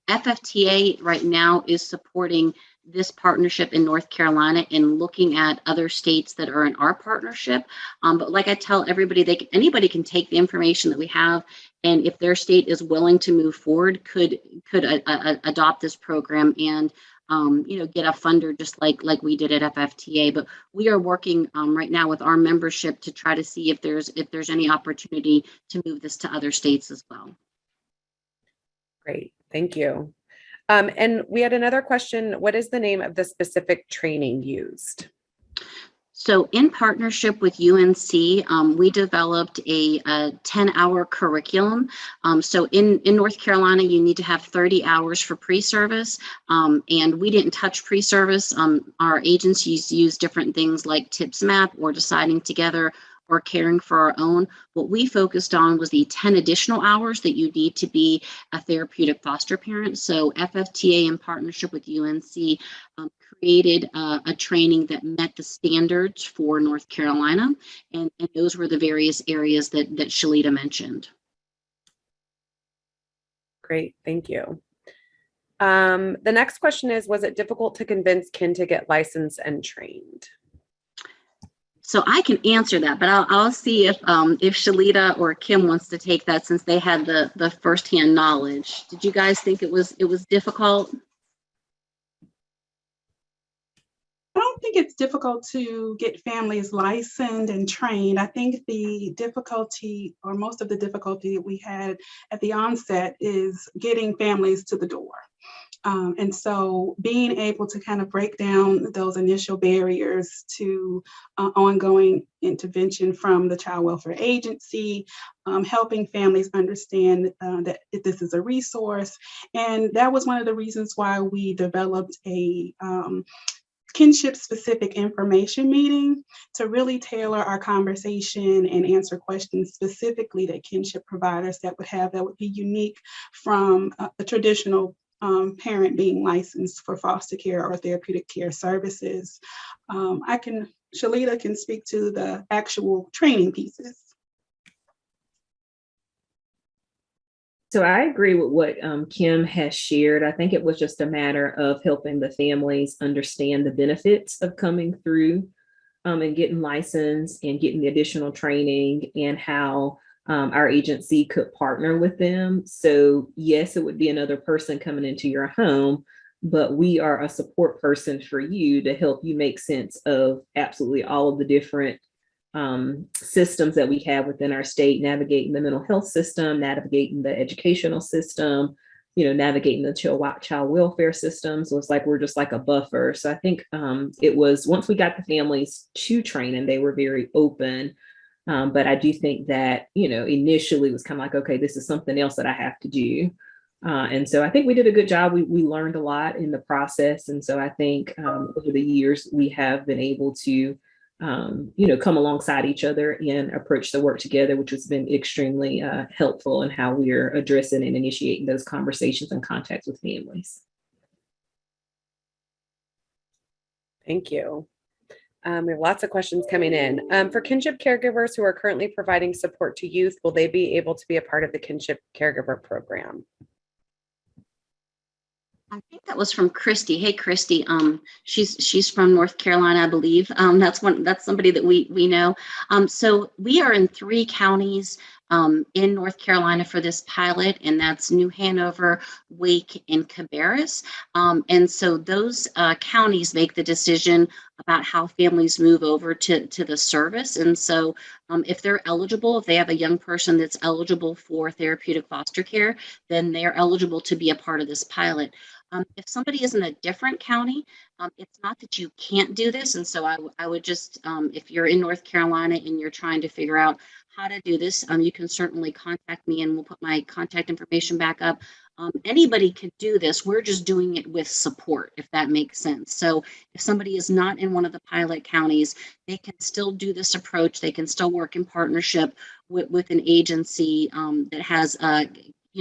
FFTA right now is supporting this partnership in North Carolina and looking at other states that are in our partnership. But like I tell everybody, anybody can take the information that we have, and if their state is willing to move forward, could adopt this program and get a funder just like we did at FFTA. But we are working right now with our membership to try to see if there's any opportunity to move this to other states as well. Great, thank you. And we had another question. What is the name of the specific training used? So in partnership with UNC, we developed a 10-hour curriculum. So in North Carolina, you need to have 30 hours for pre-service, and we didn't touch pre-service. Our agencies use different things like TIPS map or deciding together or caring for our own. What we focused on was the 10 additional hours that you need to be a therapeutic foster parent. So FFTA, in partnership with UNC, created a training that met the standards for North Carolina, and those were the various areas that Shalita mentioned. Great, thank you. The next question is, was it difficult to convince Kin to get licensed and trained? So I can answer that, but I'll see if Shalita or Kim wants to take that, since they had the firsthand knowledge. Did you guys think it was difficult? I don't think it's difficult to get families licensed and trained. I think the difficulty, or most of the difficulty that we had at the onset, is getting families to the door. And so being able to kind of break down those initial barriers to ongoing intervention from the child welfare agency, helping families understand that this is a resource. And that was one of the reasons why we developed a kinship-specific information meeting to really tailor our conversation and answer questions specifically that kinship providers that would be unique from a traditional parent being licensed for foster care or therapeutic care services. Shalita can speak to the actual training pieces. So I agree with what Kim has shared. I think it was just a matter of helping the families understand the benefits of coming through and getting licensed and getting the additional training, and how our agency could partner with them. So yes, it would be another person coming into your home, but we are a support person for you to help you make sense of absolutely all of the different systems that we have within our state, navigating the mental health system, navigating the educational system, navigating the child welfare system. So it's like we're just like a buffer. So I think it was, once we got the families to training, they were very open. But I do think that, initially it was kind of like, okay, this is something else that I have to do. And so I think we did a good job. We learned a lot in the process. And so I think over the years, we have been able to come alongside each other and approach the work together, which has been extremely helpful in how we're addressing and initiating those conversations and contacts with families. Thank you. We have lots of questions coming in. For kinship caregivers who are currently providing support to youth, will they be able to be a part of the Kinship Caregiver Program? I think that was from Christy. Hey, Christy. She's from North Carolina, I believe. That's somebody that we know. So we are in 3 counties in North Carolina for this pilot, and that's New Hanover, Wake, and Cabarrus. And so those counties make the decision about how families move over to the service. And so if they're eligible, if they have a young person that's eligible for therapeutic foster care, then they're eligible to be a part of this pilot. If somebody is in a different county, it's not that you can't do this. And so I would just, if you're in North Carolina and you're trying to figure out how to do this, you can certainly contact me and we'll put my contact information back up. Anybody can do this. We're just doing it with support, if that makes sense. So if somebody is not in one of the pilot counties, they can still do this approach. They can still work in partnership with an agency that has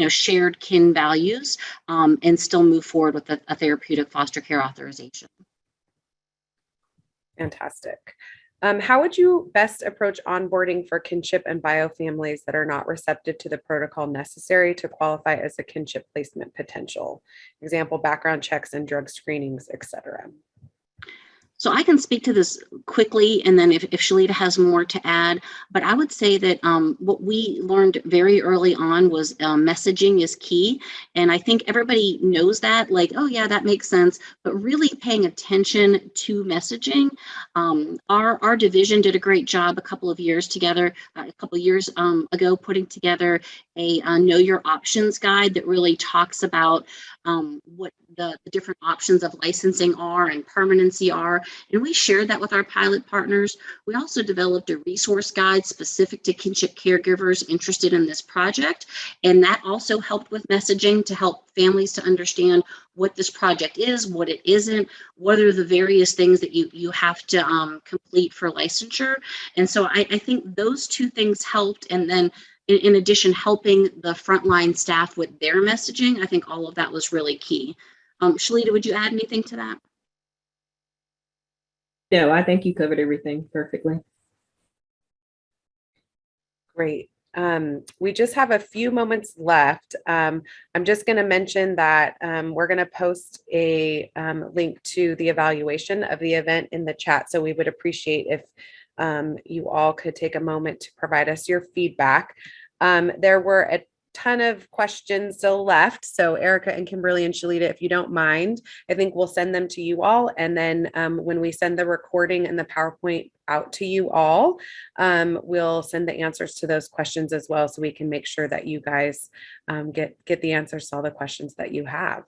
shared kin values and still move forward with a therapeutic foster care authorization. Fantastic. How would you best approach onboarding for kinship and bio families that are not receptive to the protocol necessary to qualify as a kinship placement potential? Example, background checks and drug screenings, etc. So I can speak to this quickly, and then if Shalita has more to add, but I would say that what we learned very early on was messaging is key. And I think everybody knows that, like, oh yeah, that makes sense, but really paying attention to messaging. Our division did a great job a couple of years ago, putting together a Know Your Options guide that really talks about what the different options of licensing are and permanency are. And we shared that with our pilot partners. We also developed a resource guide specific to kinship caregivers interested in this project. And that also helped with messaging to help families to understand what this project is, what it isn't, what are the various things that you have to complete for licensure. And so I think those two things helped. And then in addition, helping the frontline staff with their messaging, I think all of that was really key. Shalita, would you add anything to that? No, I think you covered everything perfectly. Great. We just have a few moments left. I'm just going to mention that we're going to post a link to the evaluation of the event in the chat. So we would appreciate if you all could take a moment to provide us your feedback. There were a ton of questions still left. So Erica and Kimberly and Shalita, if you don't mind, I think we'll send them to you all. And then when we send the recording and the PowerPoint out to you all, we'll send the answers to those questions as well, so we can make sure that you guys get the answers to all the questions that you have.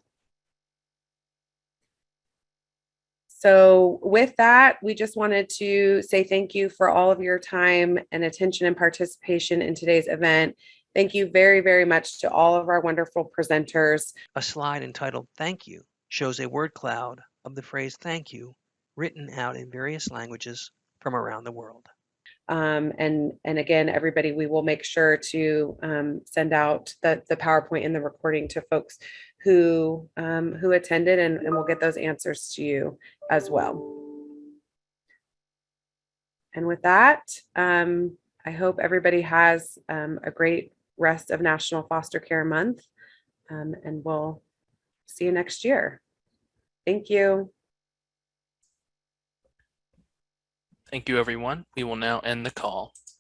So with that, we just wanted to say thank you for all of your time and attention and participation in today's event. Thank you very, very much to all of our wonderful presenters. A slide entitled "Thank You" shows a word cloud of the phrase "thank you" written out in various languages from around the world. And again, everybody, we will make sure to send out the PowerPoint and the recording to folks who attended, and we'll get those answers to you as well. And with that, I hope everybody has a great rest of National Foster Care Month, and we'll see you next year. Thank you. Thank you, everyone. We will now end the call.